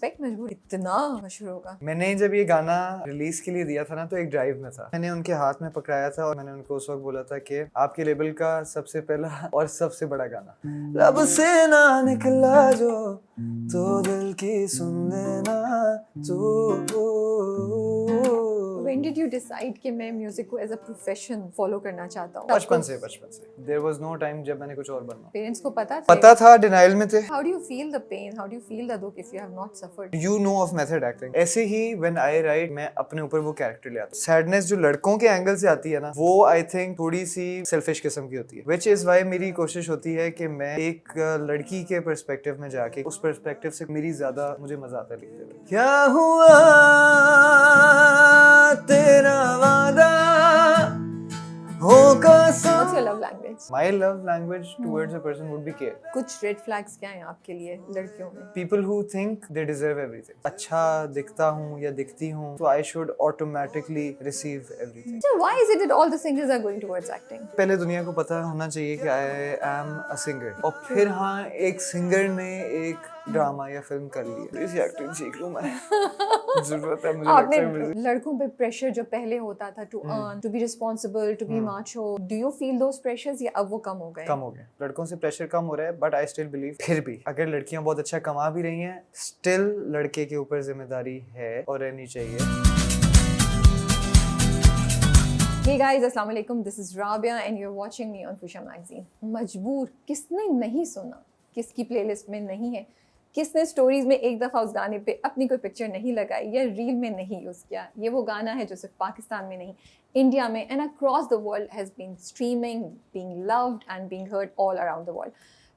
Expect मजबूर इतना मशहूर होगा। मैंने जब ये गाना रिलीज के लिए दिया था ना, तो एक ड्राइव में था, मैंने उनके हाथ में पकड़ाया था और मैंने उनको उस वक्त बोला था कि आपके लेबल का सबसे पहला और सबसे बड़ा गाना लब से ना निकला जो तो दिल की सुन लेना तू। When did you decide कि मैं म्यूजिक को एज अ प्रोफेशन फॉलो करना चाहता हूँ? बचपन से देयर वाज नो टाइम जब मैंने कुछ और बनना। पेरेंट्स को पता था, डिनाइल में थे। How do you feel the pain? How do you feel the दुख if you have not suffered? You know of method acting. ऐसे ही when I write मैं अपने ऊपर वो कैरेक्टर ले आता हूँ। सैडनेस जो लड़कों के एंगल से आती है ना, वो आई थिंक थोड़ी सी सेल्फिश किस्म की होती है, which is why मेरी कोशिश होती है कि मैं एक लड़की के पर्सपेक्टिव में जाके उस पर्सपेक्टिव से मेरी ज्यादा मुझे मजा आता है लिखते हुए। क्या हुआ तेरा वादा होगा सब। What's your love language? My love language towards a person would be care. कुछ रेड फ्लैग्स क्या हैं आपके लिए लड़कियों में? People who think they deserve everything. अच्छा दिखता हूँ या दिखती हूँ, so I should automatically receive everything. So why is it that all the singers are going towards acting? पहले दुनिया को पता होना चाहिए कि I am a singer. और फिर हाँ, एक सिंगर ने एक ड्रामा या फिल्म कर ली है, इसी एक्टिंग सीख लूँ मैं। जरूरत है मुझे। आपने लड़कों पे प्रेशर जो पहले होता था to earn, to be responsible, to be macho, do you feel those pressures या अब वो कम हो गए? कम हो गए। लड़कों से प्रेशर कम हो रहा है, बट आई स्टिल बिलीव फिर भी अगर लड़कियां बहुत अच्छा कमा भी रही हैं, स्टिल लड़के के ऊपर जिम्मेदारी है और रहनी चाहिए। Hey guys, अस्सलाम वालेकुम, this is Rabia and you're watching me on Fusha Magazine. मजबूर किसने नहीं सुना, किसकी प्लेलिस्ट में नहीं है, किसने स्टोरीज में एक दफ़ा उस गाने पे अपनी कोई पिक्चर नहीं लगाई या रील में नहीं यूज़ किया। ये वो गाना है जो सिर्फ पाकिस्तान में नहीं, इंडिया में and across the world has been streaming, being loved and being heard all around the world.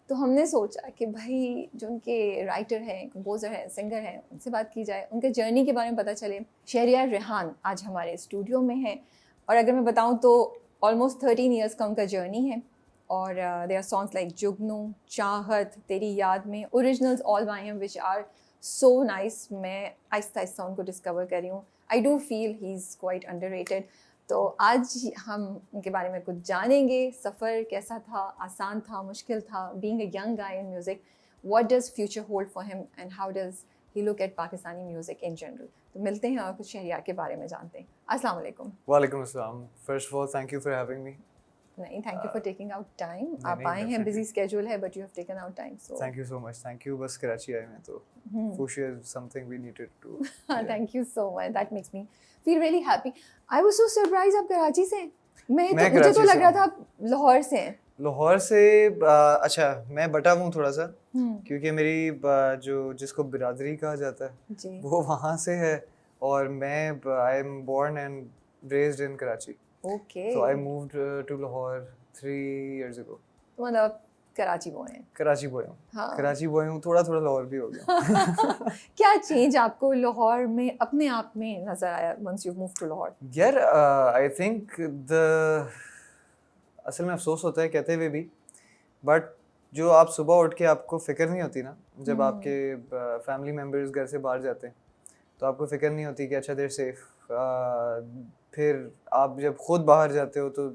तो हमने सोचा कि भाई जो उनके राइटर हैं, कंपोज़र हैं, सिंगर हैं, उनसे बात की जाए, उनके जर्नी के बारे में पता चले। शहरियार रेहान आज हमारे स्टूडियो में है और अगर मैं बताऊँ तो ऑलमोस्ट 13 ईयर्स का उनका जर्नी है और देयर आर सॉन्ग्स लाइक जुगनू, चाहत, तेरी याद में, originals all by him which are so nice. मैं आहिस्ता आहिस्ता उनको डिस्कवर कर रही हूँ। I do feel he is quite underrated. तो आज हम उनके बारे में कुछ जानेंगे। सफ़र कैसा था, आसान था, मुश्किल था, being a young guy in music, what does future hold for him and how does he look at Pakistani music in general. तो मिलते हैं और कुछ शहरियार के बारे में जानते हैं। अस्सलाम वालेकुम। वालेकुम अस्सलाम। First of all thank you for having me. नहीं, thank you for taking out time. आप आए हैं, बिजी स्केड्यूल है, but you have taken out time, so thank you so much. Thank you. बस कराची आए हैं तो fuchsia is something we needed to. Thank you so much, that makes me feel really happy. I was so surprise आप कराची से। मुझे तो लग रहा था आप लाहौर से हैं। लाहौर से अच्छा, मैं बटा हूँ थोड़ा सा, क्योंकि मेरी जो जिसको बिरादरी कहा जाता है वो वहाँ से है और मैं I am born and raised in Karachi. Okay. So I moved to Lahore 3 years ago. मतलब कराची बॉय हैं। कराची बॉय हूँ। हाँ। कराची बॉय हूँ, थोड़ा थोड़ा लाहौर भी हो गया। क्या चेंज आपको लाहौर में अपने आप में नजर आया once you moved to Lahore? यार I think असल में अफसोस होता है कहते हुए भी, बट जो आप सुबह उठ के आपको फिक्र नहीं होती ना, जब आपके फैमिली मेम्बर्स घर से बाहर जाते हैं तो आपको फिक्र नहीं होती कि अच्छा देर सेफ। फिर आप जब खुद बाहर जाते हो तो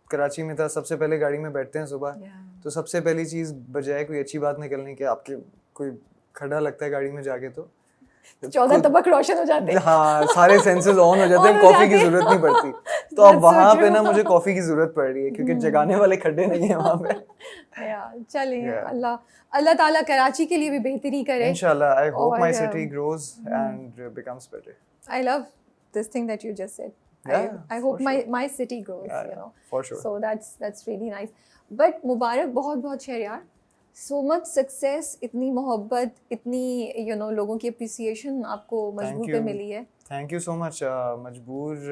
कराची में था, सबसे पहले गाड़ी में बैठते हैं सुबह, तो सबसे पहली चीज़ बजाय कोई अच्छी बात निकलने के आपके कोई खड़ा लगता है गाड़ी में जाके तो 14 तबक रोशन हो जाते हैं। हाँ, सारे सेंसेस ऑन हो जाते हैं, कॉफ़ी की ज़रूरत नहीं पड़ती। तो अब वहाँ पे ना मुझे कॉफ़ी की ज़रूरत पड़ रही है क्योंकि जगाने वाले खड्डे नहीं हैं वहाँ पे। चलिए, अल्लाह ताला कराची के लिए भी बेहतरी करे इंशाल्लाह। I hope my city grows and becomes better. I love this thing that you just said. I hope my city grows, you know. For sure. So that's really nice. But मुबारक बहुत शहरियार। So much success, इतनी मोहब्बत, इतनी लोगों की appreciation आपको मजबूर पे मिली है। Thank you so much. मजबूर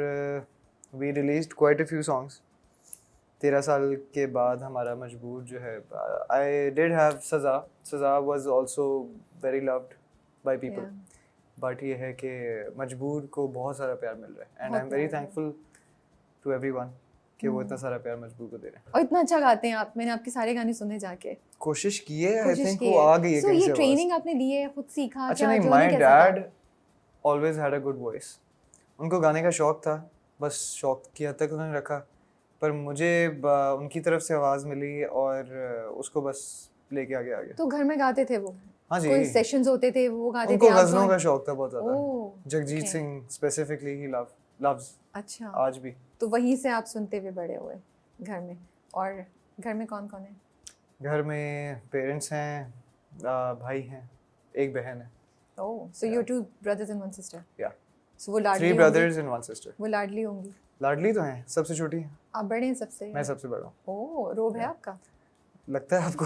we released quite a few songs. 13 साल के बाद हमारा मजबूर जो है, I did have सज़ा. सज़ा was also very loved by people. Yeah. But ये है कि मजबूर को बहुत सारा प्यार मिल रहा है and I am very thankful to everyone कि वो इतना सारा प्यार मजबूर को दे रहे हैं। और इतना अच्छा गाते हैं आप। मैंने आपके सारे गाने सुने जाके। कोशिश की है, आई थिंक वो आ गई है कहीं से। ये ट्रेनिंग आपने ली है, खुद सीखा? अच्छा नहीं, my dad always had a good voice. उनको गाने का शौक था, बस शौक की हद तक उन्होंने रखा, पर मुझे उनकी तरफ से आवाज़ मिली और उसको बस लेके आगे आ गया। तो घर में गाते थे वो? हाँ जी, कोई सेशंस होते थे वो गाते थे उनको आप गजलों का join- शौक था बहुत ज़्यादा। Oh Jagjit okay. Singh specifically ही लव्स अच्छा आज भी। तो वहीं से आप सुनते हुए बड़े हुए घर में। और घर में कौन कौन है? घर में पेरेंट्स हैं, भाई हैं, एक बहन है। Oh so you two brothers and one sister. Yeah so वो 3 लाडली होंगी। Brothers and 1 sister. वो लाडली होंगी। लाडली तो हैं, सबसे छोटी हैं। आप बड़े हैं सबसे? मैं सबसे बड़ा हूँ। ओह रोब है आपका? लगता है आपको?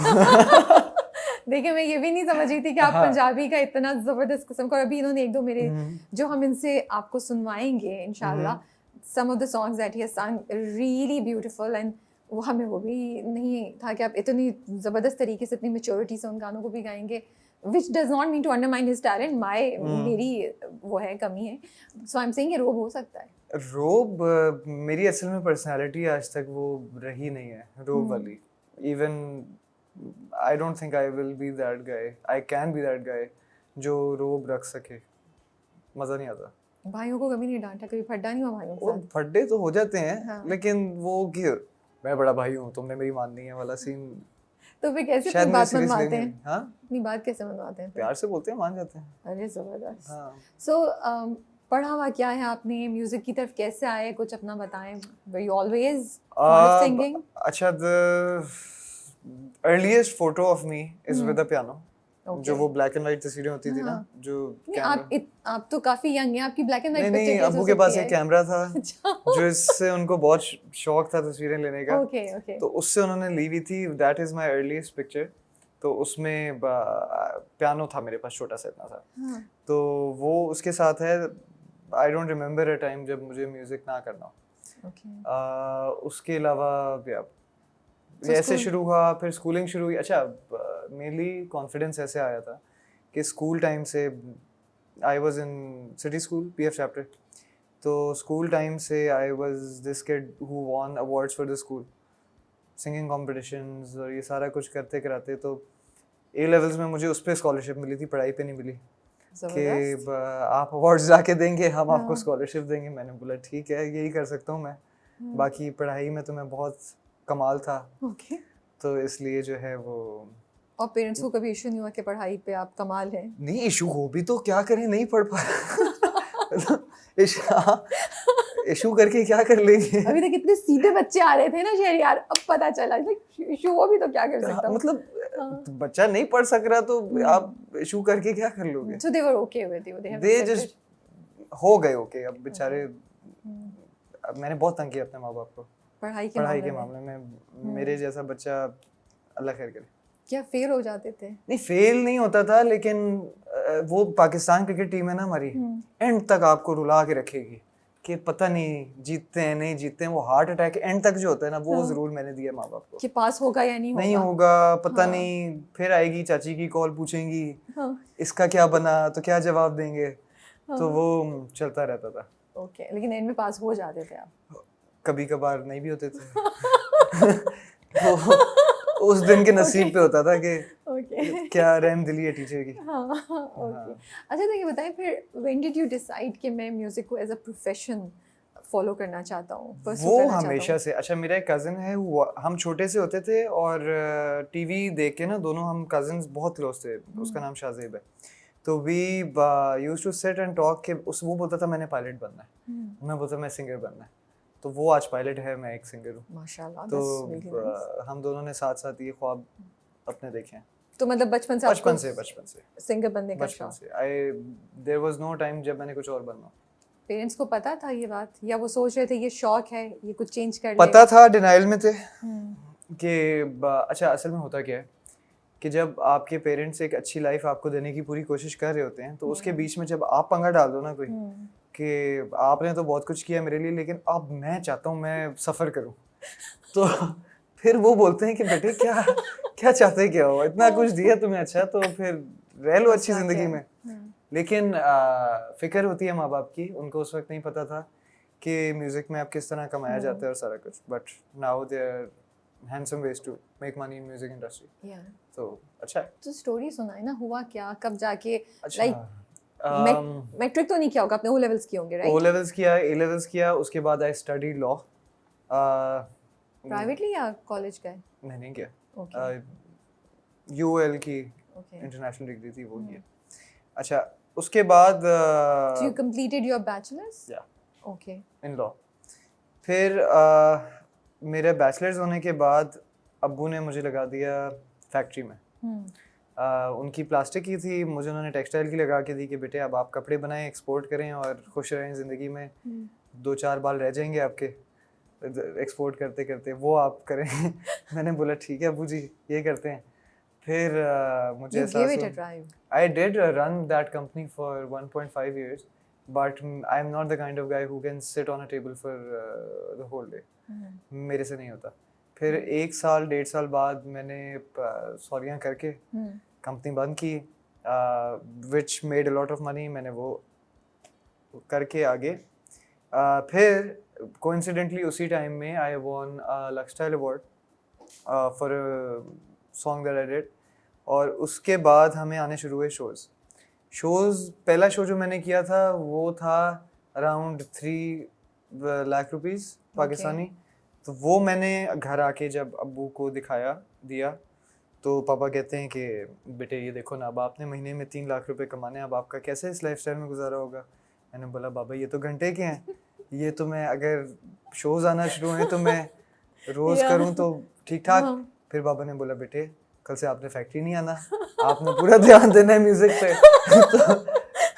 देखिए मैं ये भी नहीं समझ रही थी कि आप हाँ। पंजाबी का इतना जबरदस्त किस्म का। और अभी इन्होंने एक दो मेरे हम्म, जो हम इनसे आपको सुनवाएंगे इंशाल्लाह, some of the songs that he has sung really beautiful and वो हमें वो भी नहीं था कि आप इतनी ज़बरदस्त तरीके से इतनी मेच्योरिटी से उन गानों को भी गाएंगे, which does not mean to undermine his talent. मेरी वो है कमी है, so I'm saying ये रोब हो सकता है। रोब मेरी असल में पर्सनालिटी आज तक वो रही नहीं है रोब वाली। Even I don't think I will be that guy, I can be that guy जो रोब रख सके। मज़ा नहीं आता। भाइयों को कभी नहीं डांटा, कभी फड्डा नहीं हुआ भाइयों के वो साथ? फड्डे तो हो जाते हैं, हाँ। लेकिन वो कि मैं बड़ा भाई हूँ तुमने मेरी माननी है वाला सीन तो फिर कैसे शायद अपनी मेरे बात सीरियस मनवाते लेंगे हैं? नहीं। हाँ, अपनी बात कैसे मनवाते हैं फिर? प्यार से बोलते हैं, मान जाते हैं। अरे ज़बरदस्त। हाँ। सो पढ़ा हुआ क्या है आपने? म्यूजिक की तरफ कैसे आए, कुछ अपना बताएं। Were you always fond of singing? अच्छा, the earliest photo of me is with a piano. Okay. जो वो ब्लैक एंड व्हाइट तस्वीरें होती थी ना, हाँ। जो नहीं, कैमरा आप तो काफी यंग हैं, आपकी ब्लैक एंड नहीं व्हाइट नहीं, अब्बू के पास एक कैमरा था अच्छा जो इससे उनको बहुत शौक था तस्वीरें लेने का। ओके ओके तो उससे उन्होंने ली हुई थी। That is my earliest picture. तो उसमें पियानो था मेरे पास, छोटा सा इतना था। हाँ तो वो उसके साथ है। I don't remember a time जब मुझे म्यूजिक ना करना हो। ओके उसके अलावा So ऐसे school- शुरू हुआ, फिर स्कूलिंग शुरू हुई। अच्छा, मेनली कॉन्फिडेंस ऐसे आया था कि स्कूल टाइम से I was in city school PF chapter. तो स्कूल टाइम से I was this kid who won awards for the school, singing competitions और ये सारा कुछ करते कराते। तो ए लेवल्स में मुझे उस पर स्कॉलरशिप मिली थी, पढ़ाई पे नहीं मिली। कि जबरदस्त आप अवार्ड्स जाके देंगे, हम आपको हाँ। स्कॉलरशिप देंगे। मैंने बोला ठीक है, यही कर सकता हूँ मैं। बाकी पढ़ाई में तो मैं बहुत कमाल था, ओके। तो इसलिए जो है वो और पेरेंट्स को कभी इशू नहीं हुआ कि पढ़ाई पे आप कमाल हैं? नहीं, इशू हो भी तो क्या करें, नहीं पढ़ पा इशू करके क्या कर लेंगे। अभी तक इतने सीधे बच्चे आ रहे थे ना शहरियार, अब पता चला इशू हो भी तो क्या कर सकता हूँ। मतलब बच्चा नहीं पढ़ सक रहा तो आप इशू करके क्या कर लोगे। So they were okay with you. They have they accepted. Just हो गए ओके। अब बेचारे, अब मैंने बहुत तंग किया अपने माँ बाप को पढ़ाई के पढ़ाई के मामले में। मामले में। मेरे जैसा बच्चा अल्लाह खैर करे। क्या फेल हो जाते थे? नहीं, फेल नहीं होता था, लेकिन वो पाकिस्तान क्रिकेट टीम है ना हमारी, एंड तक आपको रुला के रखेगी कि पता नहीं जीतते हैं नहीं जीतते हैं। वो हार्ट अटैक एंड तक जो होता है ना, वो जरूर मैंने दिया माँ बाप को। कि पास होगा या नहीं होगा? नहीं होगा पता नहीं, फिर आएगी चाची की कॉल, पूछेंगी हाँ। इसका क्या बना, तो क्या जवाब देंगे। तो वो चलता रहता था। ओके लेकिन एंड में पास हो जाते थे आप? कभी कभार नहीं भी होते थे। तो उस दिन के नसीब पे होता था कि ओके क्या रहम दिली है टीचर की। हाँ ओके। अच्छा तो ये बताएं फिर व्हेन डिड यू डिसाइड कि मैं म्यूजिक को एज अ प्रोफेशन फॉलो करना चाहता हूँ? वो हमेशा से। अच्छा, मेरा एक कज़न है, हम छोटे से होते थे और टीवी देख के ना, दोनों हम कज़न्स बहुत क्लोज थे। उसका नाम शाहजेब है। तो we used to sit and talk कि वो बोलता था मैंने पायलट बनना है, मैं बोलता मैं सिंगर बनना है। तो वो आज पायलट है, मैं एक सिंगर हूँ। माशाल्लाह। तो that's really nice. हम दोनों ने साथ साथ ये ख्वाब अपने देखे हैं। तो मतलब बचपन से बचपन आपको से सिंगर बनने का बचपन शौक? से देयर वाज नो टाइम जब मैंने कुछ और बनना। पेरेंट्स को पता था ये बात, या वो सोच रहे थे ये शौक है ये कुछ चेंज कर पता था, डिनाइल में थे कि अच्छा असल में होता क्या है कि जब आपके पेरेंट्स एक अच्छी लाइफ आपको देने की पूरी कोशिश कर रहे होते हैं, तो उसके बीच में जब आप पंगा डाल दो ना कोई कि आपने तो बहुत कुछ किया मेरे लिए, लेकिन अब मैं चाहता हूँ मैं सफ़र करूँ, तो फिर वो बोलते हैं कि बेटे क्या क्या चाहते क्या हो, इतना कुछ दिया तुम्हें, अच्छा तो फिर रह लो अच्छी ज़िंदगी में। लेकिन फिक्र होती है माँ बाप की, उनको उस वक्त नहीं पता था कि म्यूज़िक में आप किस तरह कमाया जाता है और सारा कुछ। But now there handsome ways to make money in music industry. तो अच्छा है। तो स्टोरी सुनाए ना, हुआ क्या, कब जाके अच्छा, लाइक मैट्रिक तो नहीं किया होगा आपने, ओ लेवल्स किए होंगे राइट? ओ लेवल्स किया, ए लेवल्स किया, उसके बाद आई स्टडी लॉ। प्राइवेटली या कॉलेज गए? नहीं किया, ओके यूएल की Okay. इंटरनेशनल डिग्री थी वो की है। अच्छा उसके बाद So you completed your bachelor's? Yeah. Okay. In law. फिर मेरे बैचलर्स होने के बाद अब्बू ने मुझे लगा दिया फैक्ट्री में। उनकी प्लास्टिक की थी, मुझे उन्होंने टेक्सटाइल की लगा के दी कि बेटे अब आप कपड़े बनाएं, एक्सपोर्ट करें और खुश रहें ज़िंदगी में। 2-4 बाल रह जाएंगे आपके एक्सपोर्ट करते करते, वो आप करें। मैंने बोला ठीक है अब्बू जी ये करते हैं। फिर मुझे You gave एहसास it a हुआ try. I did run that company for 1.5 years, but I'm not the kind of guy who can sit on a table for the whole day. मेरे से नहीं होता। फिर 1-1.5 साल बाद मैंने सॉरियाँ करके कंपनी बंद की, which made a lot of money। मैंने वो करके आगे फिर coincidentally उसी टाइम में I won a Luxstyle Award for a song that I did। और उसके बाद हमें आने शुरू हुए शोज़। पहला शो जो मैंने किया था वो था अराउंड 3 लाख रुपीस पाकिस्तानी। तो वो मैंने घर आके जब अब्बू को दिया तो पापा कहते हैं कि बेटे ये देखो ना, अब आपने महीने में 3 लाख रुपए कमाने, अब आपका कैसे इस लाइफस्टाइल में गुजारा होगा। मैंने बोला बाबा ये तो घंटे के हैं, ये तो मैं अगर शोज़ आना शुरू हैं तो मैं रोज़ करूँ तो ठीक ठाक। फिर बाबा ने बोला बेटे कल से आपने फैक्ट्री नहीं आना, आपने पूरा ध्यान देना है म्यूजिक पे।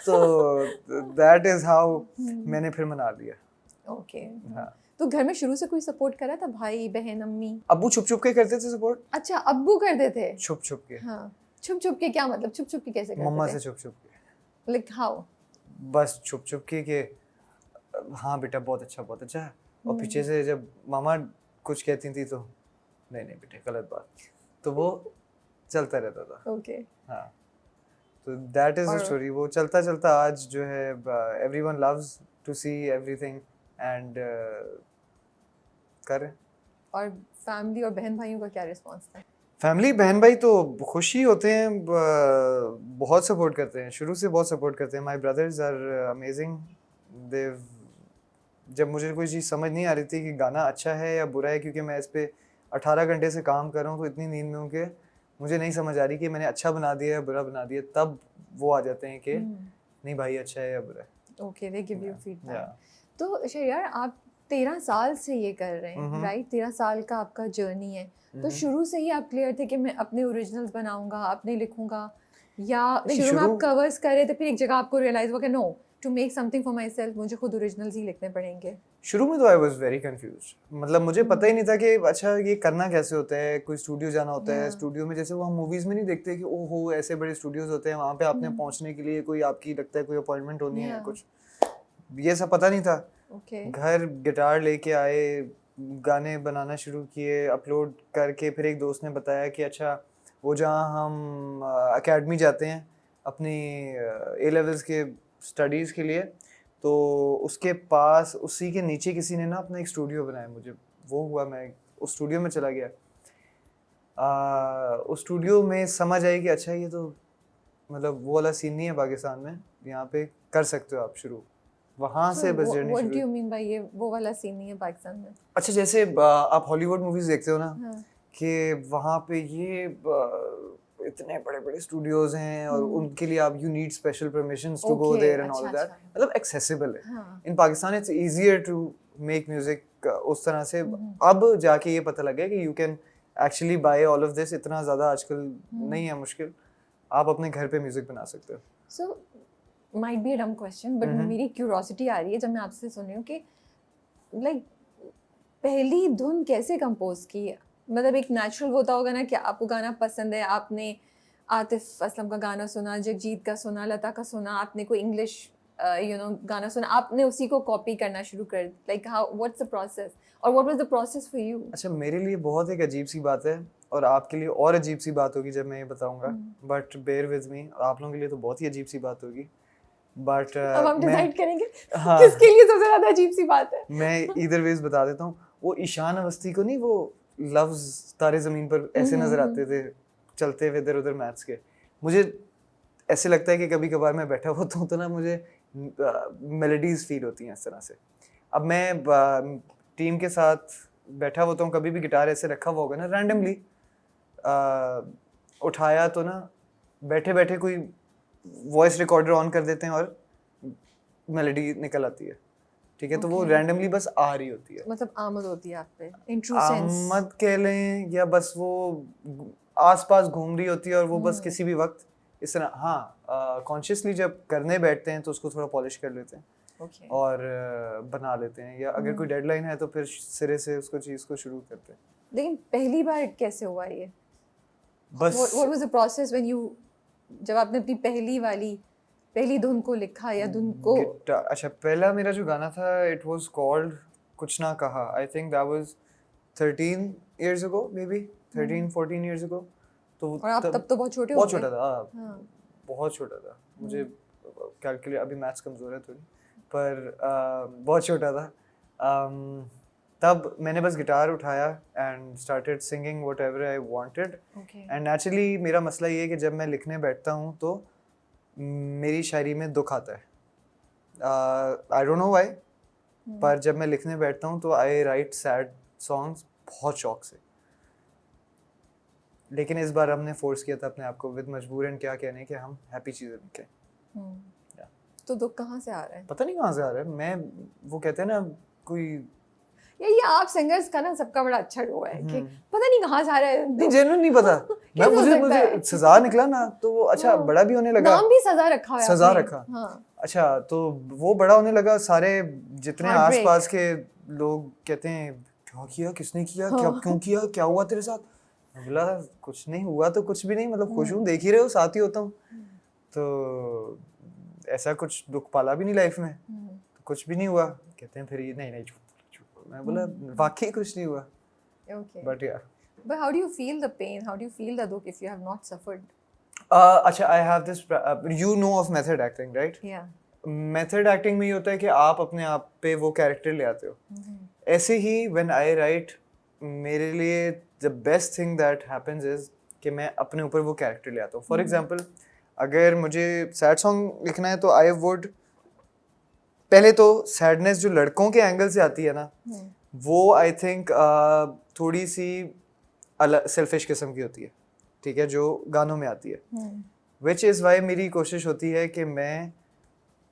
तो दैट इज हाउ मैंने फिर मना लिया। ओके। हाँ। तो घर में शुरू से कोई सपोर्ट करा था, भाई बहन अम्मी? अब्बू छुप छुप के करते थे सपोर्ट। अच्छा अब्बू करते थे? छुप छुप के। हाँ छुप छुप के क्या मतलब, छुप छुप के कैसे करते थे? मम्मा से छुप छुप के। Like how? बस छुप छुप के हाँ बेटा बहुत अच्छा है, और पीछे से जब मामा कुछ कहती थी तो नहीं बेटे गलत बात, तो वो चलता रहता था। ओके। हाँ तो दैट इज द स्टोरी। वो चलता चलता आज जो है everyone loves to see everything and कर। और फैमिली और बहन भाइयों का क्या रिस्पांस था? फैमिली बहन भाई तो खुश ही होते हैं, बहुत सपोर्ट करते हैं, शुरू से बहुत सपोर्ट करते हैं। My brothers are amazing. They जब मुझे कोई चीज़ समझ नहीं आ रही थी कि गाना अच्छा है या बुरा है, क्योंकि मैं इस पे 18 घंटे से काम कर रहा हूँ तो इतनी नींद में हूँ कि मुझे नहीं समझ आ रही कि मैंने अच्छा बना दिया या बुरा बना दिया, तब वो आ जाते हैं कि नहीं भाई अच्छा है या बुरा है। Okay, they give you feedback. तो शहरियार आप 13 साल से ये कर रहे हैं, राइट? 13 साल का आपका जर्नी है। तो शुरू से ही आप क्लियर थे कि मैं अपने ओरिजिनल्स बनाऊंगा, अपने लिखूंगा, या शुरू में आप कवर्स कर रहे थे फिर एक जगह आपको रियलाइज हुआ कि no, to make something for myself मुझे खुद ओरिजिनल्स ही लिखने पड़ेंगे? शुरू में तो आई वॉज वेरी कंफ्यूज। मतलब मुझे पता ही नहीं था कि अच्छा ये करना कैसे होता है, कोई स्टूडियो जाना होता है। स्टूडियो में जैसे वो हम मूवीज में नहीं देखते कि ओहो ऐसे बड़े स्टूडियोज होते हैं, वहाँ पे आपने पहुँचने के लिए कोई आपकी लगता है कोई अपॉइंटमेंट होनी है कुछ, ये सब पता नहीं था। घर गिटार लेके आए, गाने बनाना शुरू किए, अपलोड करके फिर एक दोस्त ने बताया कि अच्छा वो जहाँ हम अकेडमी जाते हैं अपनी ए लेवल्स के स्टडीज़ के लिए, तो उसके पास उसी के नीचे किसी ने ना अपना एक स्टूडियो बनाया। मुझे वो हुआ, मैं उस स्टूडियो में चला गया। उस स्टूडियो में समझ आई कि अच्छा ये तो मतलब वो वाला सीन नहीं है पाकिस्तान में, यहाँ पे कर सकते हो आप शुरू। वहाँ से बस जर्नी शुरू। What do you mean by ये वो वाला सीन नहीं है पाकिस्तान में? अच्छा जैसे आप हॉलीवुड मूवीज देखते हो ना, कि वहाँ पे ये इतने बड़े बड़े स्टूडियोज हैं और उनके लिए आप you need special permissions to go there and all that, मतलब एक्सेसिबल है। In Pakistan it's easier to make music उस तरह से। अब जाके ये पता लगा कि you can actually by all of this, इतना ज़्यादा आजकल नहीं है मुश्किल, आप अपने घर पे म्यूजिक बना सकते हो। सो माइट बी अ डम क्वेश्चन बट मेरी क्यूरियोसिटी आ रही है जब मैं आपसे सुन रही हूँ कि लाइक पहली धुन कैसे कंपोज की है? मतलब एक नेचुरल होता होगा ना कि आपको गाना पसंद है, आपने आतिफ असलम का गाना सुना, जगजीत का सुना, लता का सुना, आपने कोई इंग्लिश गाना सुना, आपने उसी को कॉपी करना शुरू कर, like how, what's the process और what was the process for you? अच्छा मेरे लिए बहुत एक अजीब सी बात है और आपके लिए और अजीब सी बात होगी जब मैं ये बताऊंगा, बट बेयर विद मी। आप लोगों के लिए तो बहुत ही अजीब सी बात होगी, बट अब हम डिसाइड करेंगे किसके लिए सबसे ज़्यादा अजीब सी बात है। मैं इधर वेज बता देता हूँ। वो ईशान अवस्थी को नहीं, वो लफ्ज तारे ज़मीन पर ऐसे नज़र आते थे चलते हुए इधर उधर मैथ्स के, मुझे ऐसे लगता है कि कभी कभार मैं बैठा होता हूँ तो ना मुझे मेलोडीज फील होती हैं इस तरह से। अब मैं टीम के साथ बैठा होता हूँ, कभी भी गिटार ऐसे रखा हुआ होगा ना रैंडमली उठाया तो ना बैठे बैठे कोई वॉइस रिकॉर्डर ऑन कर देते हैं और मेलोडी निकल आती है, ठीक है। तो वो Okay. रैंडमली बस आ रही होती है, मतलब आमद होती है आप पे इन ट्रू सेंस। आमद कह लें या बस वो आसपास घूम रही होती है और वो बस किसी भी वक्त इस तरह, हाँ कॉन्शियसली जब करने बैठते हैं तो उसको थोड़ा पॉलिश कर लेते हैं ओके। और बना लेते हैं, या अगर कोई डेडलाइन है तो फिर सिरे से उसको चीज़ को शुरू करते हैं। लेकिन पहली बार कैसे हुआ ये? बस What was the process when you, जब आपने अपनी पहली धुन को लिखा या धुन को? अच्छा, पहला मेरा जो गाना था इट वाज कॉल्ड कुछ ना कहा, I think that was 13 years ago, maybe 13-14 years ago। तो और आप तब तो बहुत छोटे बहुत होंगे। छोटा था, हाँ। बहुत छोटा था, मुझे कैलकुलेट, अभी मैथ्स कमज़ोर है थोड़ी, पर बहुत छोटा था। तब मैंने बस गिटार उठाया and started singing whatever I wanted. Okay. And naturally मेरा मसला ये है कि जब मैं लिखने बैठता हूँ तो मेरी शायरी में दुख आता है, आई डोंट नो व्हाई, पर जब मैं लिखने बैठता हूँ तो आई राइट सैड सॉन्ग्स बहुत शौक से। लेकिन इस बार हमने फोर्स किया था अपने आप को विद मजबूरन क्या कहने कि हम हैप्पी चीज़ें लिखें। तो दुख कहाँ से आ रहा है? पता नहीं कहाँ से आ रहा है, मैं वो कहते हैं ना कोई, ये आप सिंगर्स का ना सबका बड़ा अच्छा वो है कि पता नहीं कहाँ से आ रहा है नहीं जेन्युइन नहीं पता। मैं कैसे हो सकता मुझे है? सजा निकला ना तो वो अच्छा हाँ। बड़ा भी होने लगा, नाम भी सजा रखा है सजा आपने। रखा। हाँ। अच्छा, तो वो बड़ा होने लगा, सारे जितने Heartbreak। आसपास के लोग कहते हैं क्या किया, किसने किया, क्या क्यों किया, क्या हुआ तेरे साथ? मैं बोला कुछ नहीं हुआ तो कुछ भी नहीं, मतलब खुश हूँ, देख ही रहे हो साथ ही होता हूँ, तो ऐसा कुछ दुख पाला भी नहीं लाइफ में, तो कुछ भी नहीं हुआ। कहते हैं फिर ये नहीं झूठ, मैं बोला वाकई कुछ नहीं हुआ। Okay. बट या But how do you feel the pain? How do you feel the dukh if you have not suffered? अच्छा, I have this, you know of method acting right? Yeah. Method acting में ये होता है कि आप अपने आप पे वो कैरेक्टर ले आते हो। ऐसे ही व्हेन आई राइट, मेरे लिए the best thing that happens is कि मैं अपने ऊपर वो कैरेक्टर ले आता हूँ। फॉर एग्जांपल, अगर मुझे सैड सॉन्ग लिखना है तो आई वुड, पहले तो सैडनेस जो लड़कों के एंगल से आती है ना, वो आई थिंक थोड़ी सी अलग सेल्फिश किस्म की होती है, ठीक है, जो गानों में आती है। विच इज़ वाई मेरी कोशिश होती है कि मैं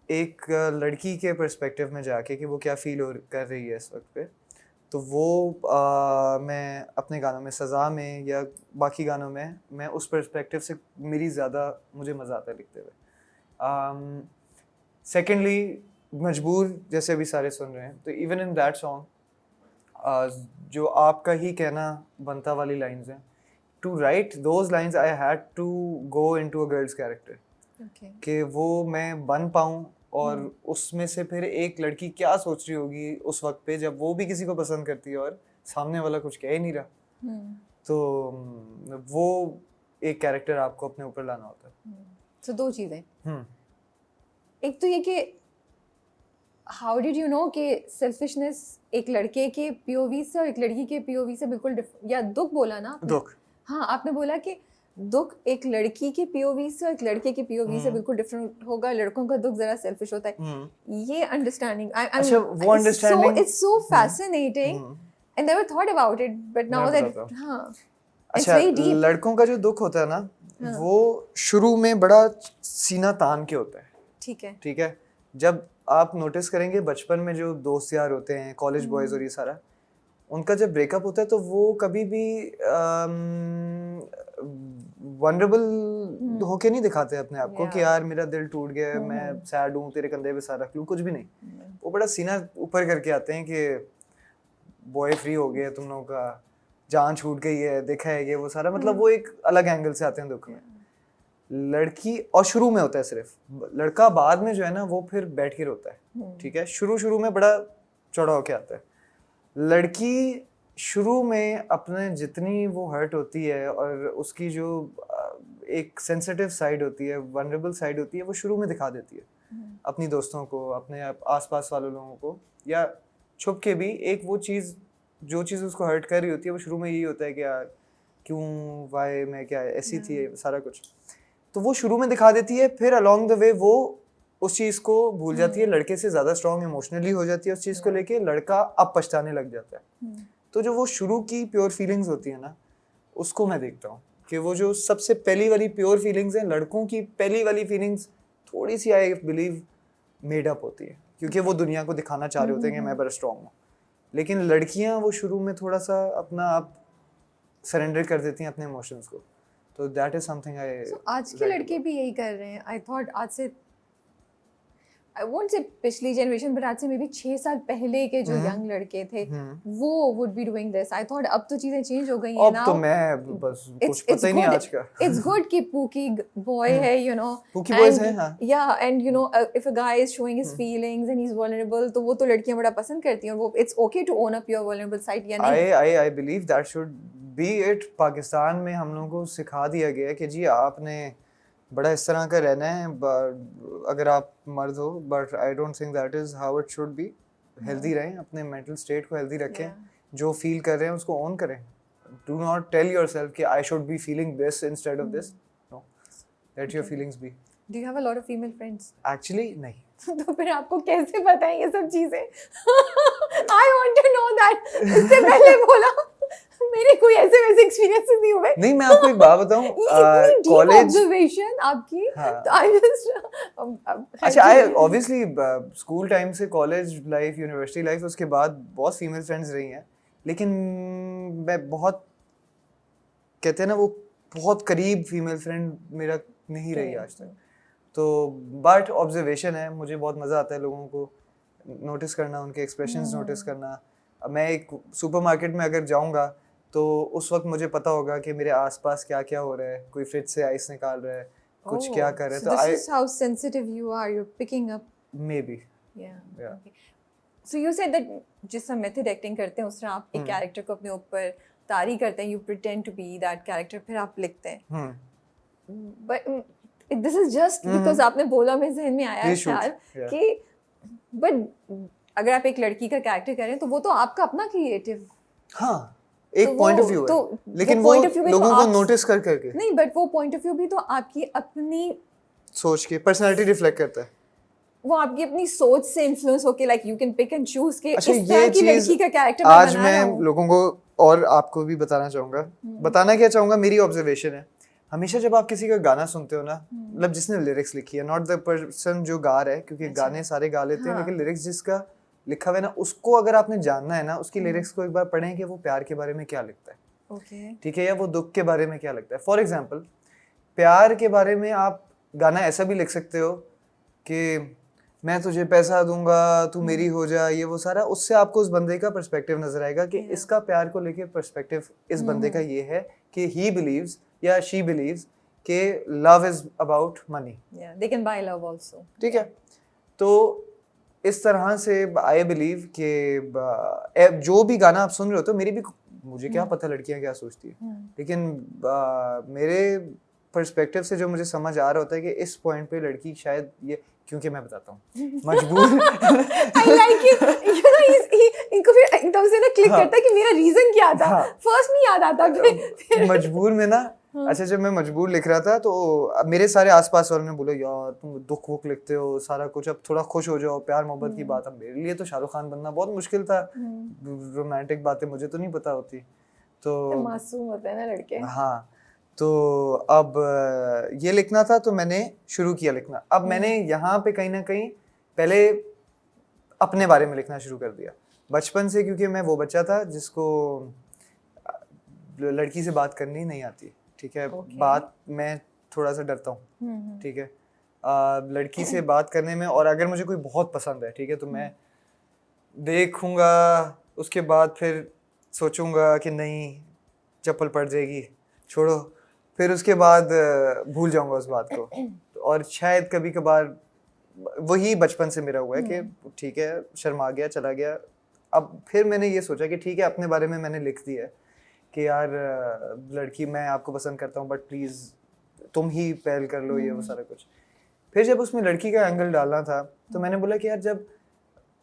एक लड़की के पर्सपेक्टिव में जाके कि वो क्या फील कर रही है इस वक्त पे, तो वो मैं अपने गानों में, सज़ा में या बाकी गानों में, मैं उस पर्सपेक्टिव से मेरी ज़्यादा मुझे मज़ा आता है लिखते हुए। सेकेंडली, मजबूर जैसे अभी सारे सुन रहे हैं, तो इवन इन दैट सॉन्ग जो आपका ही कहना बनता वाली लाइंस हैं, to write those lines I had to go into a girl's character, कि वो मैं बन पाऊँ और उसमें से फिर एक लड़की क्या सोच रही होगी उस वक्त पे जब वो भी किसी को पसंद करती है और सामने वाला कुछ कह ही नहीं रहा। तो वो एक कैरेक्टर आपको अपने ऊपर लाना होता है। तो दो चीज़ें, एक तो ये कि हाउ डिड यू नो कि सेल्फिशनेस एक लड़के के पीओवी से और एक लड़की के पीओवी से बिल्कुल या दुख बोला ना आपने? दुख, हाँ, आपने बोला कि दुख एक लड़की के पीओवी से और एक लड़के के पीओवी से बिल्कुल डिफरेंट होगा, लड़कों का दुख जरा सेल्फिश होता है। ये अंडरस्टैंडिंग, अच्छा, वो understanding it's so fascinating and never thought about it, but now that, हाँ, इट्स अच्छा, वेरी डीप। लड़कों का जो दुख होता है ना, वो शुरू में बड़ा सीना तान के होता है, ठीक है, ठीक है। जब आप नोटिस करेंगे बचपन में जो दोस्त यार होते हैं, कॉलेज बॉयज और ये सारा, उनका जब ब्रेकअप होता है तो वो कभी भी वनरेबल होके नहीं दिखाते अपने आप को कि यार मेरा दिल टूट गया है, मैं सैड हूँ, तेरे कंधे पे सर रख लूँ, कुछ भी नहीं। वो बड़ा सीना ऊपर करके आते हैं कि बॉय फ्री हो गया, तुम लोगों का जान छूट गई है, देखा है ये वो सारा, मतलब वो एक अलग एंगल से आते हैं दुख में। लड़की और शुरू में होता है सिर्फ, लड़का बाद में जो है ना वो फिर बैठ के रोता है, ठीक है। शुरू में बड़ा चौड़ा होके आता है। लड़की शुरू में अपने जितनी वो हर्ट होती है और उसकी जो एक सेंसिटिव साइड होती है, वनरेबल साइड होती है, वो शुरू में दिखा देती है अपनी दोस्तों को, अपने आसपास वाले लोगों को, या छुप के भी। एक वो चीज़, जो चीज़ उसको हर्ट कर रही होती है, वो शुरू में यही होता है कि यार क्यों, वाई, मैं क्या ऐसी थी, सारा कुछ, तो वो शुरू में दिखा देती है। फिर अलोंग द वे वो उस चीज़ को भूल जाती है, लड़के से ज़्यादा स्ट्रॉन्ग इमोशनली हो जाती है उस चीज़ को लेके, लड़का अब पछताने लग जाता है। तो जो वो शुरू की प्योर फीलिंग्स होती है ना, उसको मैं देखता हूँ कि वो जो सबसे पहली वाली प्योर फीलिंग्स हैं, लड़कों की पहली वाली फीलिंग्स थोड़ी सी आई बिलीव मेड अप होती है, क्योंकि वो दुनिया को दिखाना चाह रहे होते हैं कि मैं बड़ा स्ट्रांग हूँ। लेकिन लड़कियां वो शुरू में थोड़ा सा अपना आप सरेंडर कर देती हैं अपने इमोशंस को, तो दैट इज समथिंग आई। आज के लड़के भी यही कर रहे हैं। आई थॉट आज से, आई वोंट से पिछली जनरेशन, बट आज से मे बी 6 साल पहले के जो यंग लड़के थे वो would be doing this. I thought अब तो चीजें चेंज हो गई हैं अब नाउ। तो मैं बस कुछ पता ही नहीं आज का। इट्स गुड कि पूकी बॉय है, यू नो, पूकी boys हैं, हाँ। या and you know if a guy is showing his feelings and he is vulnerable, तो वो तो लड़कियां बड़ा पसंद करती हैं, और वो it's okay to own up your vulnerable side या नहीं। I believe that should be it. Pakistan में हम लोगों को सिखा दिया गया है कि जी आपने बड़ा इस तरह का रहना है अगर आप मर्द हो, but I don't think that is how it should be. Healthy रहें, अपने मेंटल स्टेट को हेल्दी रखें, जो फील कर रहे हैं उसको ओन करें। डू नॉट टेल योरसेल्फ कि I should be feeling this instead of this. No, let your feelings be. Do you have a lot of female friends? Actually नहीं। तो फिर आपको कैसे पता है ये सब चीजें? I want to know that. इससे पहले बोला मेरे कोई ऐसे वैसे एक्सपीरियंसेस नहीं हुए। नहीं, मैं आपको एक बात बताऊं, कॉलेज ऑब्जर्वेशन आपकी, तो आई जस्ट अच्छा, आई ऑब्वियसली स्कूल टाइम से कॉलेज लाइफ, यूनिवर्सिटी लाइफ, उसके बाद बहुत फीमेल फ्रेंड्स रही हैं, लेकिन मैं बहुत, कहते हैं ना, वो बहुत करीब फीमेल फ्रेंड मेरा नहीं रही आज तक। तो बट ऑब्जर्वेशन है, मुझे बहुत मज़ा आता है लोगों को नोटिस करना, उनके एक्सप्रेशंस नोटिस करना। मैं एक सुपरमार्केट में अगर जाऊंगा तो उस वक्त मुझे पता होगा कि मेरे आसपास क्या क्या हो रहा है, कोई फ्रिज से आइस निकाल रहा है, कुछ क्या कर रहा है। तो this is how sensitive you are, you're picking up. Maybe. Yeah. Yeah. Okay. So you said that जिस तरह मेथड एक्टिंग करते हैं उस तरह आप एक कैरेक्टर को अपने ऊपर तारी करते हैं, you pretend to be that character, फिर आप लिखते हैं। But this is just because आपने बोला, मेरे ज़हन में आया ख्याल कि but अगर आप एक लड़की का कैरेक्टर करें तो वो तो आपका अपना क्रिएटिव, हाँ, एक पॉइंट ऑफ व्यू है, तो लेकिन वो लोगों को नोटिस कर करके नहीं, बट वो पॉइंट ऑफ व्यू भी तो आपकी अपनी सोच के पर्सनालिटी रिफ्लेक्ट करता है। वो आपकी अपनी सोच से इन्फ्लुएंस होके, like you can pick and choose के अच्छा, इस तरह की लड़की का कैरेक्टर आज मैं लोगों को और आपको भी बताना चाहूंगा। बताना क्या चाहूंगा, मेरी ऑब्जर्वेशन है, हमेशा जब आप किसी का गाना सुनते हो ना, मतलब जिसने लिरिक्स लिखी है, नॉट द पर्सन जो गा रहा है, क्योंकि गाने सारे गा लेते हैं, लेकिन लिरिक्स जिसका लिखा हुआ है ना, उसको अगर आपने जानना है ना, उसकी लिरिक्स को एक बार पढ़ें कि वो प्यार के बारे में क्या लिखता है, ठीक है, या वो दुख के बारे में क्या लिखता है। फॉर एग्जाम्पल, प्यार के बारे में आप गाना ऐसा भी लिख सकते हो कि मैं तुझे पैसा दूंगा, तू मेरी हो जा, ये वो सारा, उससे आपको उस बंदे का पर्सपेक्टिव नजर आएगा कि इसका प्यार को लेके पर्सपेक्टिव इस बंदे का ये है कि ही बिलीव्स या शी बिलीव्स कि love is about money, they can buy love also, ठीक है। तो इस तरह से आई बिलीव कि जो भी गाना आप सुन रहे हो, तो मेरी भी, मुझे क्या पता लड़कियां क्या सोचती है, लेकिन मेरे पर्सपेक्टिव से जो मुझे समझ आ रहा होता है कि इस पॉइंट पे लड़की शायद ये, क्योंकि मैं बताता हूँ मजबूर I like it, you know, इनको फिर एकदम से ना क्लिक करता है कि मेरा रीजन क्या था, फर्स्ट नहीं याद आता, फिर मजबूर में ना। अच्छा, जब मैं मजबूर लिख रहा था तो मेरे सारे आसपास वालों ने बोला, यार तुम दुख वुख लिखते हो सारा कुछ, अब थोड़ा खुश हो जाओ, प्यार मोहब्बत की बात। अब मेरे लिए तो शाहरुख खान बनना बहुत मुश्किल था, रोमांटिक बातें मुझे तो नहीं पता होती, तो मासूम होते हैं ना लड़के। हाँ, तो अब ये लिखना था, तो मैंने शुरू किया लिखना। अब मैंने यहाँ पे कहीं ना कहीं पहले अपने बारे में लिखना शुरू कर दिया बचपन से, क्योंकि मैं वो बच्चा था जिसको लड़की से बात करनी नहीं आती, ठीक है, बात मैं थोड़ा सा डरता हूँ, ठीक है, लड़की से बात करने में। और अगर मुझे कोई बहुत पसंद है, ठीक है, तो मैं देखूंगा, उसके बाद फिर सोचूंगा कि नहीं, चप्पल पड़ जाएगी, छोड़ो, फिर उसके बाद भूल जाऊंगा उस बात को। और शायद कभी कभार वही बचपन से मेरा हुआ है कि ठीक है, शर्मा गया, चला गया। अब फिर मैंने ये सोचा कि ठीक है, अपने बारे में मैंने लिख दिया कि यार लड़की, मैं आपको पसंद करता हूँ, बट प्लीज़ तुम ही पहल कर लो, ये वो सारा कुछ। फिर जब उसमें लड़की का एंगल डालना था, तो मैंने बोला कि यार, जब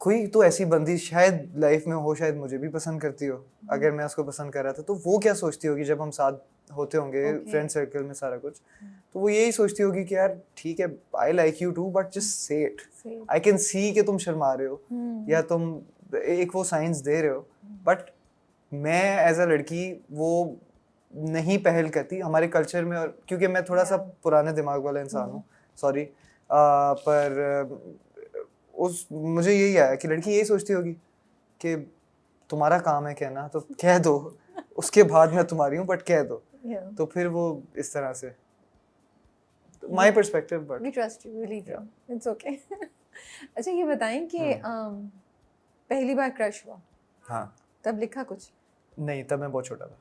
कोई तो ऐसी बंदी शायद लाइफ में हो, शायद मुझे भी पसंद करती हो, अगर मैं उसको पसंद कर रहा था, तो वो क्या सोचती होगी जब हम साथ होते होंगे फ्रेंड सर्कल में सारा कुछ। तो वो यही सोचती होगी कि यार ठीक है, I like you too, but just say it, I can see कि तुम शर्मा रहे हो या तुम एक वो साइंस दे रहे हो, बट मैं एज अ लड़की वो नहीं पहल करती हमारे कल्चर में, और क्योंकि मैं थोड़ा सा पुराने दिमाग वाला इंसान हूँ, सॉरी, पर उस मुझे यही आया कि लड़की यही सोचती होगी कि तुम्हारा काम है कहना, तो कह दो, उसके बाद मैं तुम्हारी हूँ बट कह दो, तो फिर वो इस तरह से my perspective, but we trust you, we believe you, it's okay. अच्छा ये बताएं कि पहली बार क्रश हुआ, हाँ, तब लिखा कुछ? नहीं, तब मैं बहुत छोटा था।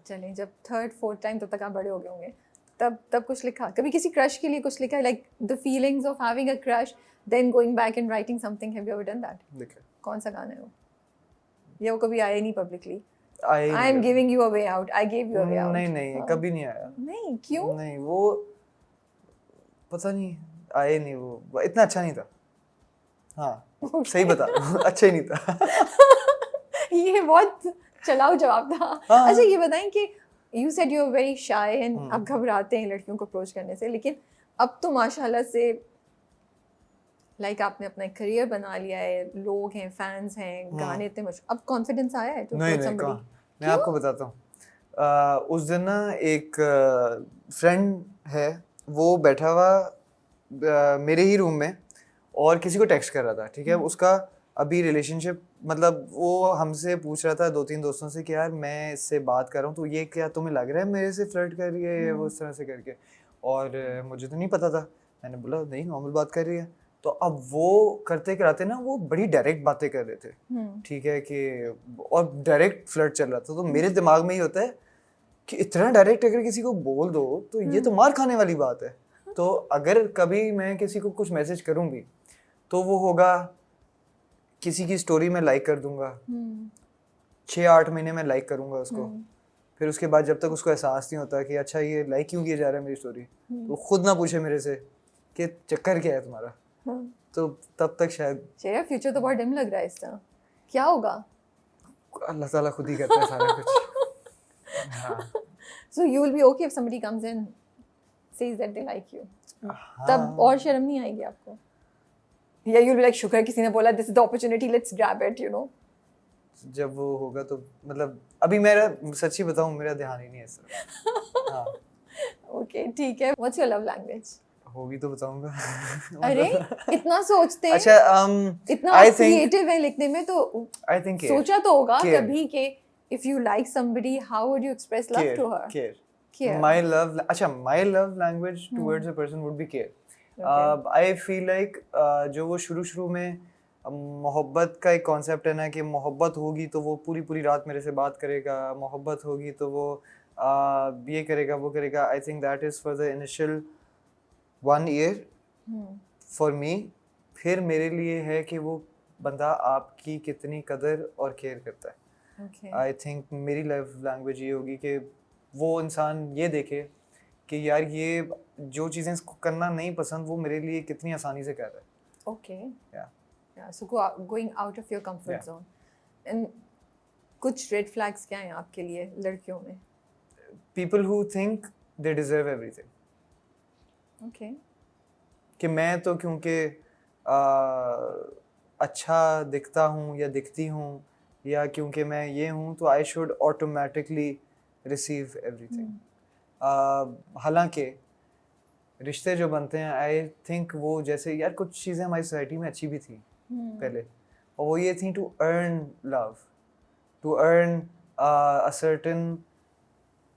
चलें, जब थर्ड फोर्थ टाइम, तब तक आप बड़े हो गए होंगे, तब कुछ लिखा? कभी किसी क्रश के लिए कुछ लिखा, like the feelings of having a crush then going back and writing something? Have you ever done that? लिखा, कौन सा गाना है वो? या वो कभी आया ही नहीं पब्लिकली? आया ही आई एम नहीं giving you a way out, I give you a way out. नहीं नहीं, कभी नहीं आया। नहीं, क्यों? नहीं, वो पता नहीं, आए नहीं, वो इतना अच्छा नहीं था। हाँ, सही बता रहा हूँ, अच्छा ही नहीं था। ये बहुत चलाऊ जवाब था। हाँ। अच्छा ये बताएं कि you said you are very shy and आप घबराते हैं लड़कियों को अप्रोच करने से, लेकिन अब तो माशाल्लाह से लाइक आपने अपना एक करियर बना लिया है, लोग हैं, फैंस हैं, गाने इतने मशहूर, अब कॉन्फिडेंस आया है टू नहीं अप्रोच नहीं, समबडी? कहाँ, मैं आपको बताता हूँ। उस दिन ना एक फ्रेंड है, वो बैठा हुआ मेरे ही रूम में और किसी को टेक्स्ट कर रहा था, ठीक है, उसका अभी रिलेशनशिप, मतलब वो हमसे पूछ रहा था 2-3 दोस्तों से कि यार मैं इससे बात कर रहा हूँ, तो ये क्या तुम्हें लग रहा है मेरे से फ्लर्ट कर रही है, वो इस तरह से करके, और मुझे तो नहीं पता था। मैंने बोला नहीं, नॉर्मल बात कर रही है। तो अब वो करते कराते ना, वो बड़ी डायरेक्ट बातें कर रहे थे, ठीक है, कि और डायरेक्ट फ्लर्ट चल रहा था, तो मेरे दिमाग में ही होता है कि इतना डायरेक्ट अगर किसी को बोल दो तो ये तो मार खाने वाली बात है। तो अगर कभी मैं किसी को कुछ मैसेज करूंगी तो वो होगा किसी की स्टोरी में लाइक कर दूंगा, 6-8 महीने में लाइक करूंगा उसको, फिर उसके बाद जब तक उसको एहसास नहीं होता कि अच्छा ये लाइक क्यों किया जा रहा है मेरी स्टोरी, तो खुद ना पूछे मेरे से कि चक्कर क्या है तुम्हारा, तो तब तक शायद। चेहरा फ्यूचर तो बहुत डिम लग रहा है इसका, क्या होगा? अल्लाह ताला खुद ही करता है सारा कुछ। हाँ, so you will be okay if somebody comes in says that they like you, हाँ, तब और शर्म नहीं आएगी आपको? या यू विल बी लाइक शुक्र किसी ने बोला, this is the opportunity, let's grab it, you know? जब वो होगा तो मतलब अभी मेरा सच्ची बताऊं, मेरा ध्यान ही नहीं है इस तरफ। हाँ, ओके ठीक है, व्हाट्स योर लव लैंग्वेज? होगी तो बताऊंगा। अरे इतना सोचते हैं, अच्छा, इतना I think क्रिएटिव है लिखने में, तो I think care. सोचा तो होगा Care. कभी कि if you like somebody how would you express love care, to her? care. Care. My love language towards a person would be care. I feel like जो वो शुरू में मोहब्बत का एक कॉन्सेप्ट है ना, कि मोहब्बत होगी तो वो पूरी पूरी रात मेरे से बात करेगा, मोहब्बत होगी तो वो ये करेगा वो करेगा। I think that is for the initial 1 year for me. फिर मेरे लिए है कि वो बंदा आपकी कितनी कदर और केयर करता है। आई थिंक मेरी लव लैंग्वेज ये होगी कि वो इंसान ये देखे कि यार ये जो चीज़ें इसको करना नहीं पसंद, वो मेरे लिए कितनी आसानी से कर रहा है। ओके, या so going out of your comfort zone. And कुछ रेड फ्लैग्स क्या हैं आपके लिए लड़कियों में? People who think they deserve everything. Okay, कि मैं तो क्योंकि अच्छा दिखता हूँ या दिखती हूँ, या क्योंकि मैं ये हूँ, तो I should automatically receive everything. हालांकि रिश्ते जो बनते हैं, आई थिंक वो जैसे यार कुछ चीज़ें हमारी सोसाइटी में अच्छी भी थी पहले, और वो ये थी to earn love, to earn a certain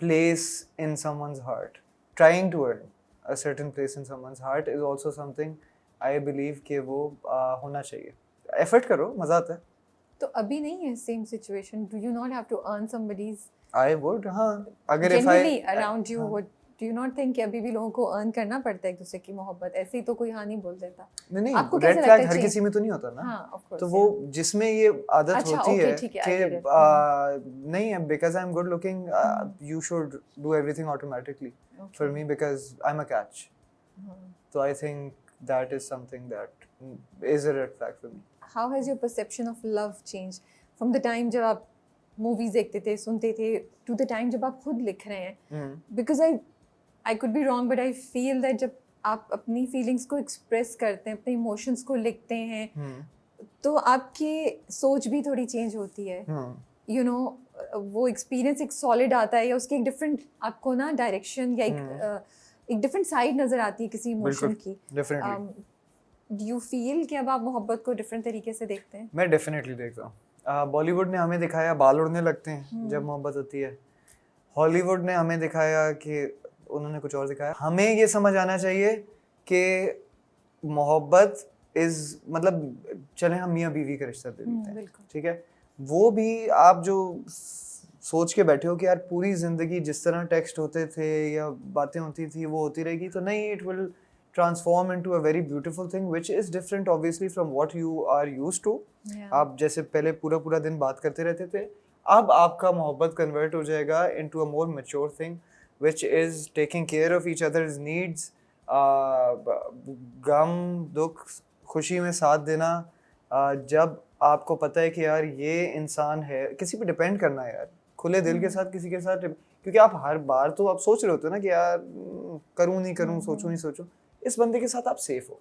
place in someone's heart. Trying to earn a certain place in someone's heart is also something I believe कि वो होना चाहिए। Effort करो, मजा आता है। तो अभी नहीं है same situation? Do you not have to earn somebody's? I would, हाँ, अगर if generally I around you, what do you not think कि अभी भी लोगों को अर्न करना पड़ता है एक दूसरे की मोहब्बत? ऐसे ही तो कोई हाँ नहीं बोल देता। नहीं, आपको रेड कैसे फ्लैग लगता है हर किसी में तो नहीं होता ना। हाँ, ऑफ कोर्स। तो वो जिसमें ये आदत अच्छा, होती okay, है ठीक है, I get कि it. नहीं है because I am good looking, you should do everything automatically for me because I'm a catch. So I think that is something that is a red flag for me. How has your perception of love changed from the time जब आप movies देखते थे, सुनते थे, to the time जब आप खुद लिख रहे हैं? Because I could be wrong, but I feel that जब आप अपनी फीलिंग्स को एक्सप्रेस करते हैं, अपने इमोशंस को लिखते हैं, तो आपकी सोच भी थोड़ी चेंज होती है। यू नो, वो एक्सपीरियंस एक सॉलिड आता है या उसकी एक डिफरेंट आपको ना डायरेक्शन या एक डिफरेंट साइड नज़र आती है किसी इमोशन की। डेफिनेटली। डू यू फील कि अब आप मोहब्बत को डिफरेंट तरीके से देखते हैं? मैं डेफिनेटली देखता हूँ। बॉलीवुड ने हमें दिखाया बाल उड़ने लगते हैं जब मोहब्बत होती है। हॉलीवुड ने हमें दिखाया कि उन्होंने कुछ और दिखाया। हमें ये समझ आना चाहिए कि मोहब्बत इज मतलब चले हम मियाँ बीवी का रिश्ता दे देते हैं, ठीक है। वो भी आप जो सोच के बैठे हो कि यार पूरी जिंदगी जिस तरह टेक्स्ट होते थे या बातें होती थी वो होती रहेगी, तो नहीं, it will transform into a very beautiful thing which is different obviously from what you are used to. आप जैसे पहले पूरा पूरा दिन बात करते रहते थे, अब आपका मोहब्बत कन्वर्ट हो जाएगा into a more mature thing which is taking care of each others needs. गम दुख खुशी में साथ देना। जब आपको पता है कि यार ये इंसान है, किसी पे डिपेंड करना है यार, खुले दिल के साथ किसी के साथ, क्योंकि आप हर बार तो आप सोच रहे होते हो ना कि यार करूं नहीं करूं, सोचूं नहीं सोचूं। इस बंदे के साथ आप सेफ हो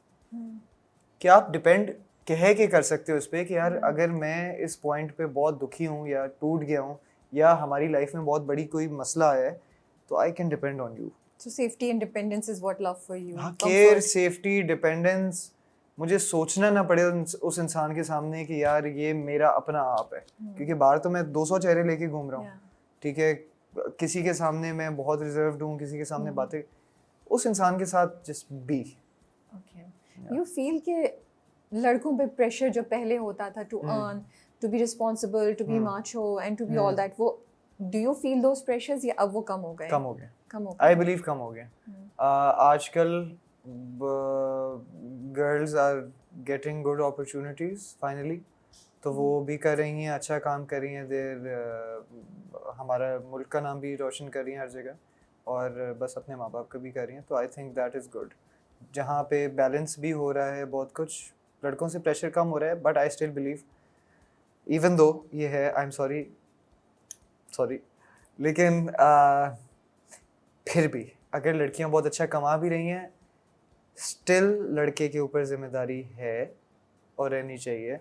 कि आप डिपेंड कह के कर सकते हो इस पे कि यार अगर मैं इस पॉइंट पे बहुत दुखी हूँ या टूट गया हूँ या हमारी लाइफ में बहुत बड़ी कोई मसला है, तो I can depend on you. So safety and dependence is what love for you. हाँ, केयर, Comfort. सेफ्टी, डिपेंडेंस, मुझे सोचना ना पड़े उस इंसान के सामने कि यार ये मेरा अपना आप है, क्योंकि बाहर तो मैं 200 चेहरे लेके घूम रहा हूँ, ठीक है। किसी के सामने मैं बहुत रिजर्व्ड हूँ, किसी के सामने बातें, उस इंसान के साथ just be. Okay, you feel कि लड़कों पे प्रेशर जो पहले होता था to earn, to be responsible, to be macho and to be all that, वो do you feel those pressures या अब वो कम हो गए? कम हो गए, आई बिलीव कम हो गए। आजकल girls are getting good opportunities finally, तो वो भी कर रही हैं, अच्छा काम कर रही हैं, देर हमारा मुल्क का नाम भी रोशन कर रही हैं हर जगह, और बस अपने माँ बाप का भी कर रही हैं, तो I think that is good. जहाँ पे बैलेंस भी हो रहा है, बहुत कुछ लड़कों से प्रेशर कम हो रहा है, but I still believe even though ये है, आई एम सॉरी, लेकिन फिर भी अगर लड़कियां बहुत अच्छा कमा भी रही हैं, स्टिल लड़के के ऊपर जिम्मेदारी है और रहनी चाहिए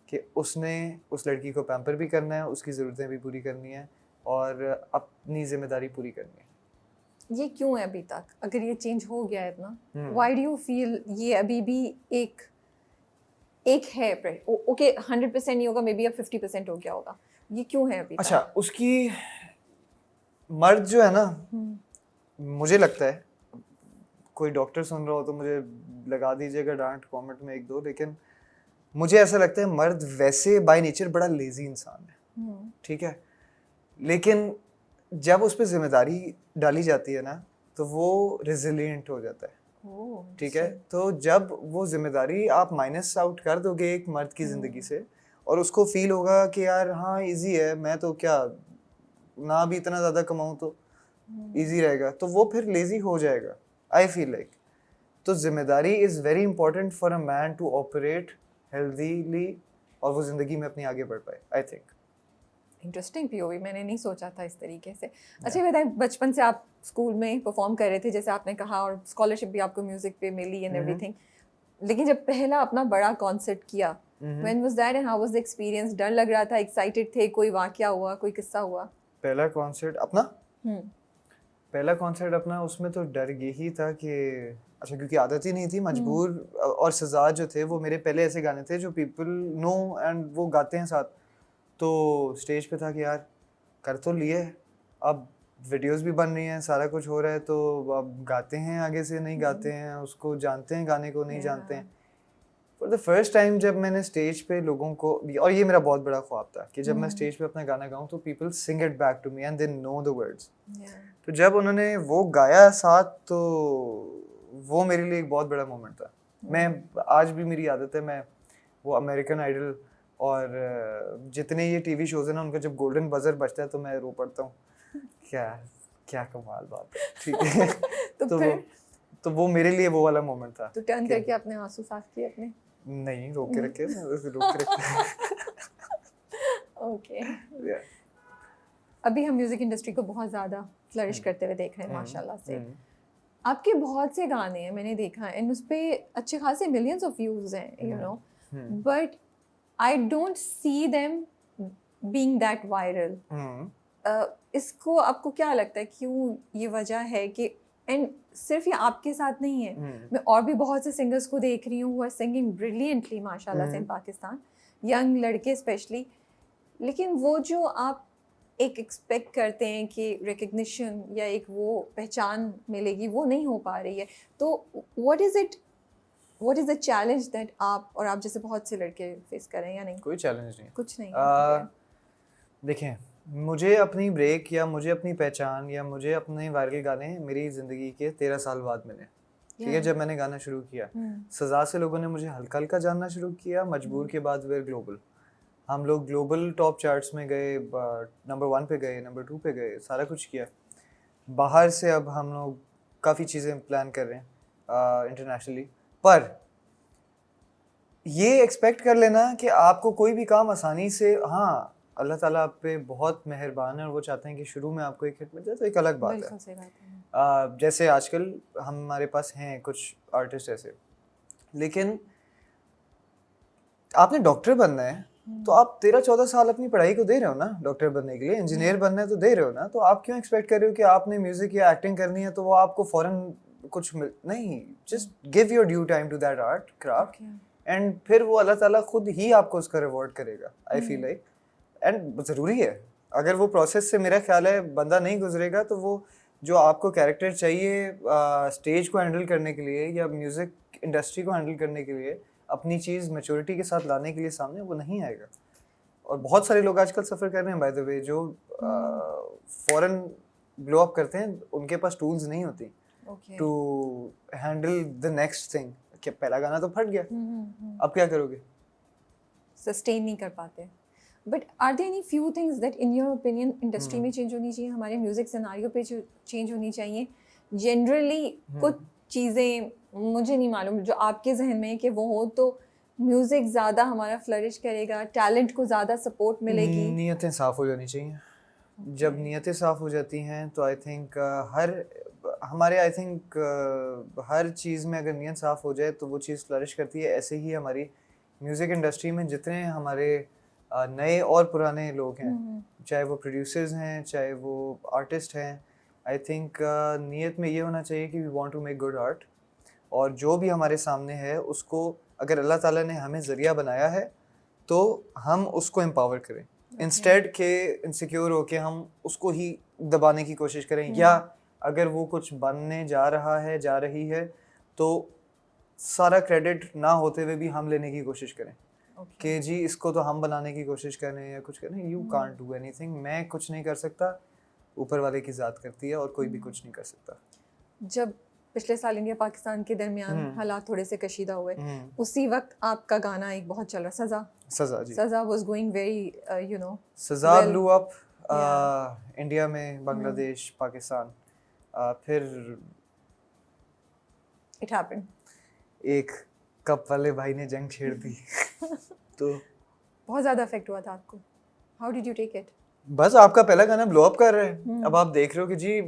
कि उसने उस लड़की को पैम्पर भी करना है, उसकी ज़रूरतें भी पूरी करनी है और अपनी जिम्मेदारी पूरी करनी है। ये क्यों है अभी तक? अगर ये चेंज हो गया है इतना, व्हाई डू यू फील ये अभी भी एक है? ओके 100% नहीं होगा, मे बी अब 50% हो गया होगा, ये क्यों है अभी अच्छा, उसकी मर्द जो है ना, मुझे लगता है, कोई डॉक्टर सुन रहा हो तो मुझे लगा दीजिएगा डांट कमेंट में 1-2, लेकिन मुझे ऐसा लगता है मर्द वैसे बाय नेचर बड़ा लेजी इंसान है, ठीक है, लेकिन जब उस पर जिम्मेदारी डाली जाती है ना, तो वो रेजिलिएंट हो जाता है, ठीक है। तो जब वो जिम्मेदारी आप माइनस आउट कर दोगे एक मर्द की ज़िंदगी से, और उसको फील होगा कि यार हाँ इजी है, मैं तो क्या ना भी इतना ज़्यादा कमाऊँ तो इजी रहेगा, तो वो फिर लेजी हो जाएगा, आई फील लाइक। तो जिम्मेदारी is very important for a man to operate healthily और वो ज़िंदगी में अपनी आगे बढ़ पाए, आई थिंक। इंटरेस्टिंग पीओवी, मैंने नहीं सोचा था इस तरीके से। अच्छा ये बताएं, बचपन से आप स्कूल में परफॉर्म कर रहे थे जैसे आपने कहा, और स्कॉलरशिप भी आपको म्यूजिक पे मिली एंड एवरीथिंग, लेकिन जब पहला अपना बड़ा कॉन्सर्ट किया, when was that and how was the experience? डर लग रहा था, एक्साइटेड थे, कोई वाकया हुआ, कोई किस्सा हुआ? पहला कॉन्सर्ट अपना, उसमें तो डर यही था कि अच्छा, क्योंकि आदत ही नहीं थी, मजबूर और सजा जो थे वो मेरे पहले ऐसे गाने थे जो पीपल नो एंड वो गाते हैं साथ, तो स्टेज पे था कि यार कर तो लिए, अब वीडियोस भी बन रही हैं, सारा कुछ हो रहा है, तो अब गाते हैं, आगे से नहीं गाते हैं, उसको जानते हैं गाने को नहीं जानते हैं। फॉर द फर्स्ट टाइम जब मैंने स्टेज पे लोगों को, और ये मेरा बहुत बड़ा ख्वाब था कि जब मैं स्टेज पे अपना गाना गाऊं तो people sing it back to me and they know the words. तो जब उन्होंने वो गाया साथ, तो वो मेरे लिए एक बहुत बड़ा मोमेंट था। मैं आज भी मेरी आदत है, मैं वो अमेरिकन आइडल और जितने ये टीवी शोज हैं ना, उनका जब गोल्डन बजर बजता है तो मैं रो पड़ता हूँ। क्या कमाल बात है, ठीक है। तो वो मेरे लिए वो वाला मोमेंट था। तो टर्न करके अपने आंसू साफ किए अपने? नहीं, रोक के रखे, रोक के रखे। ओके, अभी हम म्यूजिक इंडस्ट्री को बहुत ज़्यादा फ्लरिश करते हुए देख रहे हैं माशाल्लाह से। आपके बहुत से गाने हैं, मैंने देखा है, उस पर अच्छे खासे मिलियंस ऑफ व्यूज हैं, you know, but I don't see them being that viral, इसको आपको क्या लगता है क्यों ये वजह है कि, एंड सिर्फ ये आपके साथ नहीं है, मैं और भी बहुत से सिंगर्स को देख रही हूँ, सिंगिंग ब्रिलियंटली माशाल्लाह से इन पाकिस्तान, यंग लड़के स्पेशली, लेकिन वो जो आप एक एक्सपेक्ट करते हैं कि रिकग्निशन या एक वो पहचान मिलेगी, वो नहीं हो पा रही है। तो what is the challenge that आप और आप जैसे बहुत से लड़के फेस कर रहे हैं, या नहीं? कोई चैलेंज नहीं है। कुछ नहीं देखें, मुझे अपनी ब्रेक या मुझे अपनी पहचान या मुझे अपने वायरल गाने मेरी ज़िंदगी के 13 साल बाद मिले, ठीक है। जब मैंने गाना शुरू किया, सज़ा से लोगों ने मुझे हल्का हल्का जानना शुरू किया, मजबूर के बाद वेर ग्लोबल, हम लोग ग्लोबल टॉप चार्ट्स में गए, नंबर 1 पे गए, नंबर 2 पे गए, सारा कुछ किया। बाहर से अब हम लोग काफ़ी चीज़ें प्लान कर रहे हैं इंटरनेशनली, पर ये एक्सपेक्ट कर लेना कि आपको कोई भी काम आसानी से, हाँ अल्लाह ताला आप पे बहुत मेहरबान है और वो चाहते हैं कि शुरू में आपको एक हिट मिल जाए, तो एक अलग बात है। सही बात है। जैसे आजकल हमारे पास हैं कुछ आर्टिस्ट ऐसे, लेकिन आपने डॉक्टर बनना है तो आप 13-14 साल अपनी पढ़ाई को दे रहे हो ना डॉक्टर बनने के लिए, इंजीनियर बनना है तो दे रहे हो ना, तो आप क्यों एक्सपेक्ट कर रहे हो कि आपने म्यूजिक या एक्टिंग करनी है तो वो आपको फौरन कुछ नहीं, just give your due time to that art craft, and फिर वो अल्लाह ताला खुद ही आपको उसका रिवॉर्ड करेगा, आई फील लाइक। एंड ज़रूरी है, अगर वो प्रोसेस से मेरा ख्याल है बंदा नहीं गुजरेगा तो वो जो आपको कैरेक्टर चाहिए स्टेज को हैंडल करने के लिए या म्यूज़िक इंडस्ट्री को हैंडल करने के लिए, अपनी चीज़ मैच्योरिटी के साथ लाने के लिए सामने, वो नहीं आएगा। और बहुत सारे लोग आजकल सफ़र कर रहे हैं बाय द वे, जो फॉरेन ग्लो अप करते हैं, उनके पास टूल्स नहीं होती to handle the next thing. कि पहला गाना तो फट गया, अब क्या करोगे? सस्टेन नहीं कर पाते। But are there any few things that in your opinion industry में चेंज होनी चाहिए, हमारे म्यूजिक सिनेरियो पे चेंज होनी चाहिए जनरली? कुछ चीज़ें मुझे नहीं मालूम जो आपके जहन में है कि वो हो तो म्यूजिक ज़्यादा हमारा फ्लरिश करेगा, टैलेंट को ज़्यादा सपोर्ट मिलेगी। नीयतें साफ़ हो जानी चाहिए। जब नीयतें साफ़ हो जाती हैं तो आई थिंक हर चीज़ में अगर नीयत साफ़ हो जाए तो वो चीज़ फ्लरिश करती है। ऐसे ही हमारी म्यूज़िक इंडस्ट्री में जितने हमारे नए और पुराने लोग हैं, चाहे वो प्रोड्यूसर्स हैं, चाहे वो आर्टिस्ट हैं, आई थिंक नीयत में ये होना चाहिए कि we want to make good art, और जो भी हमारे सामने है उसको अगर अल्लाह ताला ने हमें ज़रिया बनाया है तो हम उसको एम्पावर करें, इंस्टेड के इनसिक्योर होके हम उसको ही दबाने की कोशिश करें, या अगर वो कुछ बनने जा रहा है, जा रही है, तो सारा क्रेडिट ना होते हुए भी हम लेने की कोशिश करें कि जी इसको तो हम बनाने की कोशिश कर रहे हैं या कुछ कर रहे हैं। यू कांट डू एनीथिंग, मैं कुछ नहीं कर सकता, ऊपर वाले की ज़ात करती है और कोई भी कुछ नहीं कर सकता। जब पिछले साल इंडिया पाकिस्तान के दरमियान हालात थोड़े से कशीदा हुए, उसी वक्त आपका गाना एक बहुत चल रहा, सज़ा was going very you know, सज़ा ब्लू अप इंडिया में, बांग्लादेश, पाकिस्तान, फिर इट हैपेंड, एक कप वाले भाई ने जंग छेड़ दी तो बहुत ज़्यादा इफेक्ट हुआ था आपको। How did you take it? बस आपका पहला गाना ब्लो अप कर रहे हैं, अब आप देख रहे हो कि जी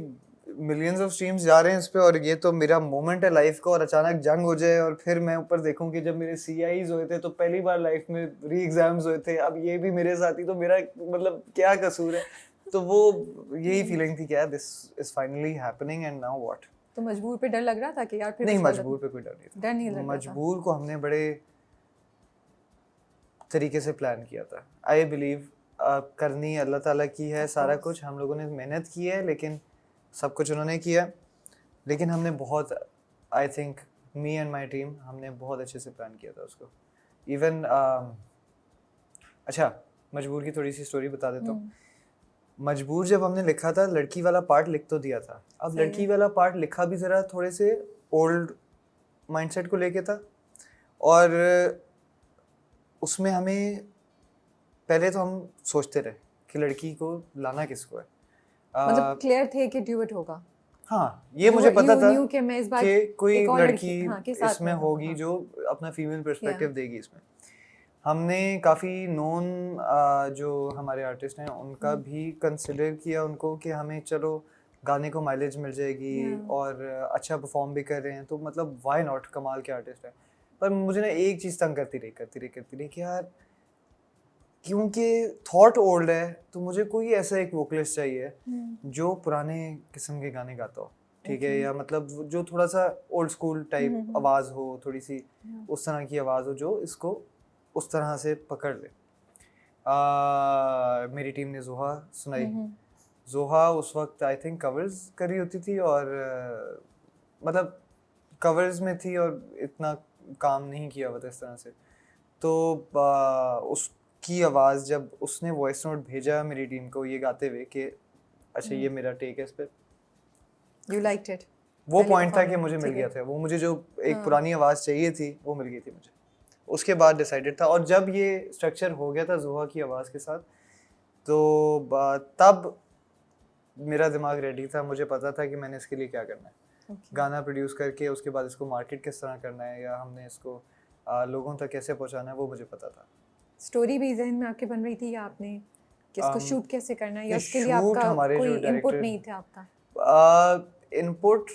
मिलियंस ऑफ स्ट्रीम्स जा रहे हैं इस पे, और ये तो मेरा मोमेंट है लाइफ का, और अचानक जंग हो जाए और फिर मैं ऊपर देखूं कि जब मेरे CIs हुए थे तो पहली बार लाइफ में री एग्जाम्स हुए थे, अब ये भी मेरे साथ ही, तो मेरा मतलब क्या कसूर है? तो वो यही फीलिंग थी कि यार this is finally happening and now what. तो मजबूर पे डर लग रहा था कि यार फिर नहीं, मजबूर पे कोई डर नहीं था, डर नहीं लग रहा था। मजबूर को हमने बड़े तरीके से प्लान किया था। आई बिलीव करनी अल्लाह ताला की है, सारा कुछ हम लोगों ने मेहनत की है, लेकिन सब कुछ उन्होंने किया, लेकिन हमने बहुत, I think me and my team, हमने बहुत अच्छे से प्लान किया था उसको। इवन अच्छा, मजबूर की थोड़ी सी स्टोरी बता देता हूँ। मजबूर जब हमने लिखा था, लड़की वाला पार्ट लिख तो दिया था, अब लड़की वाला पार्ट लिखा भी ज़रा थोड़े से ओल्ड माइंडसेट को लेके था, और उसमें हमें पहले तो हम सोचते रहे कि लड़की को लाना किसको है, मतलब क्लियर थे कि ड्यूएट होगा। हाँ, ये मुझे पता था कि मैं इस बार कि कोई लड़की इसमें होगी जो अपना फीमेल पर्सपेक्टिव देगी इसमें। हमने काफ़ी नोन जो हमारे आर्टिस्ट हैं उनका भी कंसिडर किया उनको कि हमें चलो गाने को माइलेज मिल जाएगी और अच्छा परफॉर्म भी कर रहे हैं, तो मतलब वाई नॉट, कमाल के आर्टिस्ट हैं। पर मुझे ना एक चीज़ तंग करती रही कि यार क्योंकि थॉट ओल्ड है, तो मुझे कोई ऐसा एक वोकलिस्ट चाहिए जो पुराने किस्म के गाने गाता हो, ठीक है, या मतलब जो थोड़ा सा ओल्ड स्कूल टाइप आवाज़ हो, थोड़ी सी उस तरह की आवाज़ हो जो इसको उस तरह से पकड़ ले। मेरी टीम ने जोहा सुनाई। जोहा उस वक्त आई थिंक कवर्स कर रही होती थी और मतलब कवर्स में थी और इतना काम नहीं किया हुआ था इस तरह से। तो उसकी आवाज़ जब उसने वॉइस नोट भेजा मेरी टीम को ये गाते हुए कि अच्छा ये मेरा टेक है इस पर, You liked it. वो पहले पॉइंट था कि performance, मुझे मिल ठीक है। गया था, वो मुझे जो एक पुरानी आवाज़ चाहिए थी वो मिल गई थी मुझे। उसके बाद डिसाइडेड था, और जब ये स्ट्रक्चर हो गया था जोहा की आवाज़ के साथ, तो तब मेरा दिमाग रेडी था, मुझे पता था कि मैंने इसके लिए क्या करना है। गाना प्रोड्यूस करके उसके बाद इसको मार्केट किस तरह करना है, या हमने इसको लोगों तक कैसे पहुंचाना है, वो मुझे पता था। स्टोरी भी जहन में आपके बन रही थी, या आपने किसको शूट कैसे करना है, या ये उसके लिए shoot आपका हमारे कोई जो इनपुट director- नहीं था आपका? इनपुट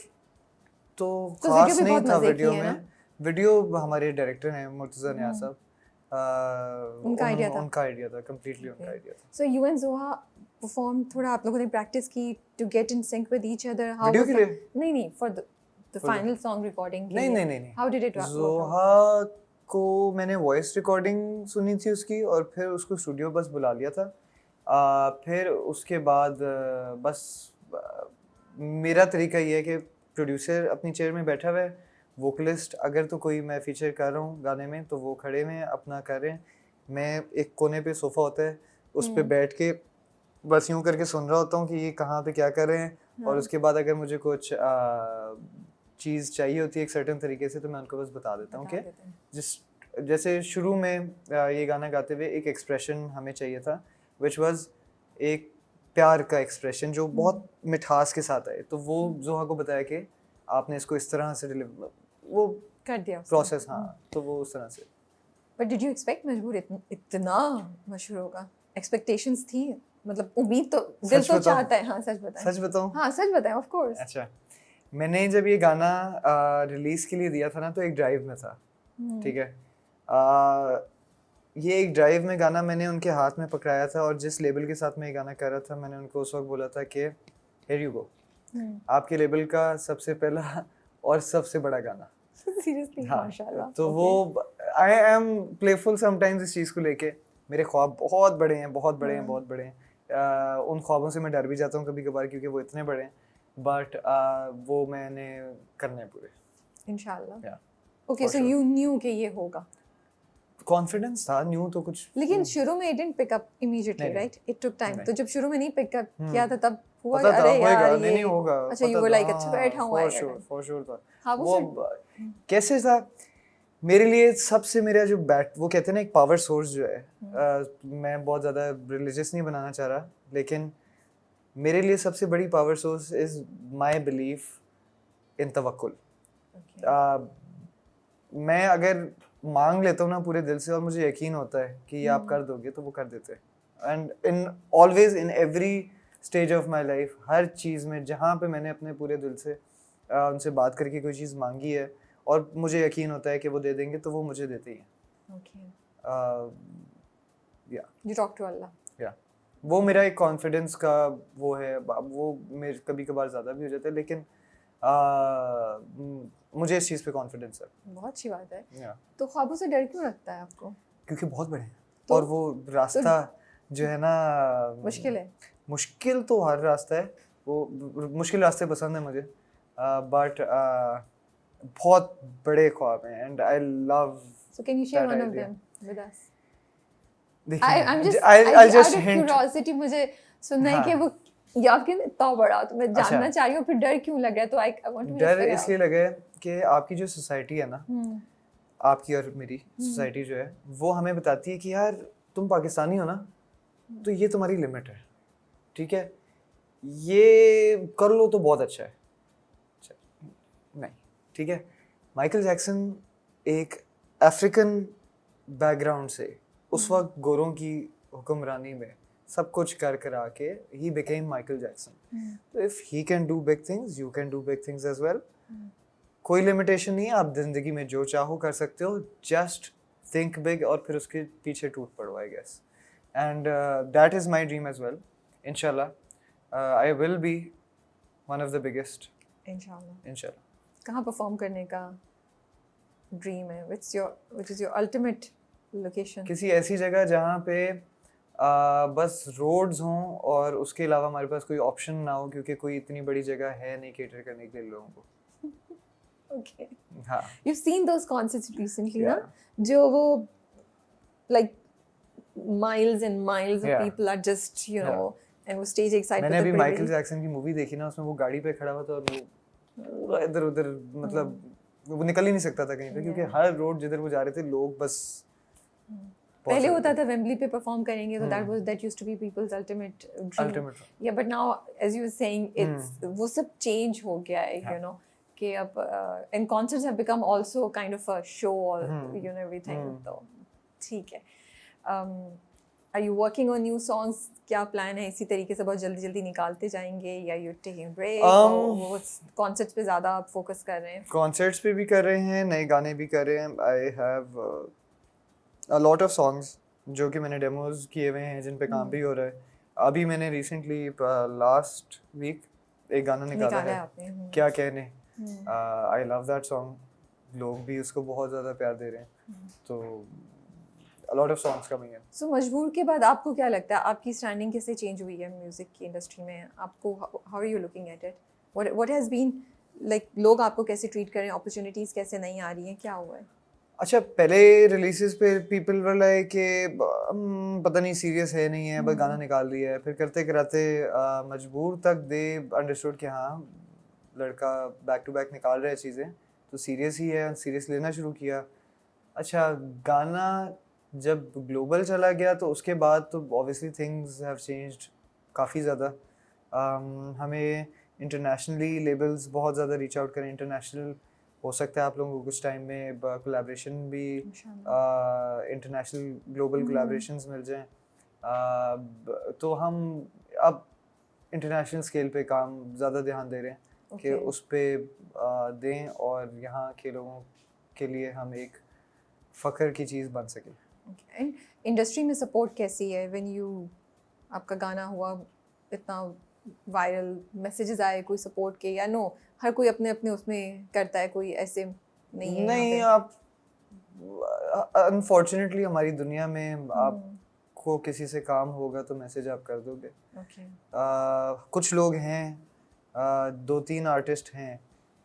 तो तो खास वीडियो भी नहीं बहुत था मजे वीडियो की है में। ना? वीडियो हमारे डायरेक्टर हैं मुर्तज़ा नियाज़ साहब, उनका आइडिया था? उनका आइडिया था, कंप्लीटली उनका आइडिया था। So you and Zoha performed, थोड़ा आप लोगों ने प्रैक्टिस की to get in sync with each other? How video was के that? लिए? नहीं for the final song recording के नहीं लिए? नहीं नहीं How did it work out? जोहा को मैंने वॉइस रिकॉर्डिंग सुनी थी उसकी, और फिर उसको स्टूडियो बस बुला लिया था। फिर उसके बाद बस मेरा तरीका ये है कि प्रोड्यूसर अपनी चेयर में बैठा हुआ है, वोकलिस्ट अगर तो कोई मैं फीचर कर रहा हूँ गाने में तो वो खड़े में अपना कर रहे हैं, मैं एक कोने पे सोफ़ा होता है उस पे बैठ के बस यूं करके सुन रहा होता हूँ कि ये कहाँ पे क्या कर रहे हैं, और उसके बाद अगर मुझे कुछ चीज़ चाहिए होती है एक सर्टेन तरीके से, तो मैं उनको बस बता देता हूँ कि जैसे शुरू में ये गाना गाते हुए एक एक्सप्रेशन हमें चाहिए था, विच वाज एक प्यार का एक्सप्रेशन जो बहुत मिठास के साथ आए, तो वो जोहा को बताया कि आपने इसको इस तरह से डिलीवर, वो कर दिया प्रोसेस, हाँ, तो वो उस तरह से। But did you expect मजबूर इतना मशहूर होगा? Expectations थी, मतलब उम्मीद तो दिल तो चाहता है। हाँ सच बताएं। सच बताऊं? हाँ सच बताएं, of course. अच्छा, मैंने जब ये गाना रिलीज के लिए दिया था ना, तो एक ड्राइव में था, ठीक है, ये एक ड्राइव में गाना मैंने उनके हाथ में पकड़ाया था, और जिस लेबल के साथ मैं ये गाना कर रहा था मैंने उनको उस वक्त बोला था कि हियर यू गो, आपके लेबल का सबसे पहला और सबसे बड़ा गाना। Seriously, हाँ, माशाल्लाह। तो वो आई एम प्लेफुल समटाइम्स इस चीज़ को लेके, मेरे ख्वाब बहुत बड़े हैं, बहुत बड़े हैं, बहुत बड़े हैं। उन ख्वाबों से मैं डर भी जाता हूँ कभी कभार, क्योंकि वो इतने बड़े हैं, बट वो मैंने करने हैं पूरे, इंशाल्लाह। Okay, so you knew कि ये होगा। कॉन्फिडेंस था, न्यू तो कुछ, लेकिन शुरू में it didn't pick up immediately, right? It took time. तो जब शुरू में नहीं pick up किया था तब हुआ पता था अरे यार होगा, नहीं होगा, अच्छा you were like अच्छा बैठा हूँ आएगा। for sure था। हाँ वो कैसे था मेरे लिए सबसे, मेरा जो वो कहते हैं ना एक पावर सोर्स जो है, मैं बहुत ज़्यादा रिलीजियस नहीं बनाना चाह रहा, लेकिन मेरे लिए सबसे बड़ी power source is my belief in तवक्कुल। मैं अगर मांग लेता हूँ ना पूरे दिल से, और मुझे यकीन होता है कि ये आप कर दोगे, तो वो कर देते हैं। And in always in every stage of my life, हर चीज़ में जहाँ पे मैंने अपने पूरे दिल से उनसे बात करके कोई चीज़ मांगी है और मुझे यकीन होता है कि वो दे देंगे, तो वो मुझे देते ही हैं। या You talk to Allah. या वो मेरा एक कॉन्फिडेंस का वो है, वो मेरे कभी कभार ज़्यादा भी हो जाता है, लेकिन मुझे इस चीज़ पे कॉन्फिडेंस है। बहुत अच्छी बात है। तो ख्वाबों से डर क्यों लगता है आपको? क्योंकि बहुत बड़े हैं, तो, और वो रास्ता जो है ना मुश्किल है। मुश्किल तो हर रास्ता है, वो मुश्किल रास्ते पसंद है मुझे, बट बहुत बड़े ख्वाब हैं, and I love. So can you share one of them with us? I'm just out of curiosity, मुझे सुनना है कि वो आपके इतना बड़ा, तो मैं जानना चाह रही हूँ फिर डर क्यों लग रहा है, तो I want to डर इसलिए लगा है कि आपकी जो सोसाइटी है ना, आपकी और मेरी सोसाइटी जो है, वो हमें बताती है कि यार तुम पाकिस्तानी हो ना, तो ये तुम्हारी लिमिट है, ठीक है, ये कर लो तो बहुत अच्छा है। नहीं, ठीक है, माइकल जैक्सन एक अफ्रीकन बैकग्राउंड से उस वक्त गोरों की हुक्मरानी में सब कुछ कर करा के ही बिकेम माइकल जैक्सन। तो if he can do big things, you can do big things as well. कोई लिमिटेशन नहीं है, आप जिंदगी में जो चाहो कर सकते हो, जस्ट थिंक बिग और फिर उसके पीछे टूट पड़ो, I guess. and that is my dream as well. Inshallah, I will be one of the biggest. इंशाल्लाह. Inshallah. कहाँ परफॉर्म करने का ड्रीम है? which is your ultimate location? किसी ऐसी जगह जहाँ पे बस रोड्स हों और उसके अलावा हमारे पास कोई ऑप्शन ना हो, क्योंकि कोई इतनी बड़ी जगह है नहीं केटर करने के लिए लोगों को. Okay. हाँ. You've seen those concerts recently, Yeah. ना? जो वो like miles and miles of Yeah. people are just, you Yeah. know, and वो stage एक side मैंने पे अभी तो माइकल बड़ी- जैक्सन की मूवी देखी ना, उसमें वो गाड़ी पे खड़ा हुआ था और वो पूरा इधर उधर, मतलब वो निकल ही नहीं सकता था कहीं पे, क्योंकि Yeah. हर रोड जिधर वो जा रहे थे लोग बस बहुत पहले सारे होता थे. था वेम्बली पे परफॉर्म करेंगे तो that used to be people's ultimate dream. Ultimate. Yeah, but now as you were saying it's वो सब change हो गया है, you know, कि अब and concerts have become also kind of a show or you know everything. तो ठीक है. Are you working on new songs? क्या प्लान है? इसी तरीके से बहुत जल्दी जल्दी निकालते जाएंगे या you're taking break और वो concerts पे ज़्यादा आप फोकस कर रहे हैं? कॉन्सर्ट्स पे भी कर रहे हैं, नए गाने भी कर रहे हैं. I have a lot of songs जो कि मैंने डेमोज किए हुए हैं, जिन पे काम भी हो रहा है. अभी मैंने रिसेंटली लास्ट वीक एक गाना निकाला है है, आपने. क्या कहने. I love that song. लोग भी उसको बहुत ज़्यादा प्यार दे रहे हैं. तो a lot of songs coming in. So मजबूर के बाद आपको क्या लगता है, आपकी स्टैंडिंग कैसे चेंज हुई है म्यूजिक की इंडस्ट्री में? आपको how are you looking at it? What has been like, लोग आपको कैसे ट्रीट कर रहे हैं, अपॉर्चुनिटीज कैसे नहीं आ रही हैं, क्या हुआ है? अच्छा, पहले रिलीजेस पे पीपल वर लाइक कि पता नहीं सीरियस है नहीं है, बस गाना निकाल लिया है. फिर करते कराते मजबूर तक दे अंडरस्टूड कि हाँ लड़का बैक टू बैक निकाल रहा है चीज़ें, तो सीरियस ही है, सीरियस लेना शुरू किया. अच्छा, गाना जब ग्लोबल चला गया तो उसके बाद तो ऑब्वियसली थिंग्स हैव चेंज्ड काफ़ी ज़्यादा. हमें इंटरनेशनली लेबल्स बहुत ज़्यादा रीच आउट करें. इंटरनेशनल हो सकता है आप लोगों को कुछ टाइम में कोलैबोरेशन भी, इंटरनेशनल ग्लोबल कोलैबोरेशंस मिल जाएं. तो हम अब इंटरनेशनल स्केल पे काम ज़्यादा ध्यान दे रहे हैं कि उस पे दें और यहाँ के लोगों के लिए हम एक फ़ख्र की चीज़ बन सके. एंड इंडस्ट्री में सपोर्ट कैसी है? व्हेन यू आपका गाना हुआ इतना वायरल, मैसेजेस आए कोई सपोर्ट के या नो, हर कोई अपने अपने उसमें करता है, कोई ऐसे नहीं है? नहीं, आप अनफॉर्चुनेटली हमारी दुनिया में आपको किसी से काम होगा तो मैसेज आप कर दोगे. Okay. कुछ लोग हैं, 2-3 आर्टिस्ट हैं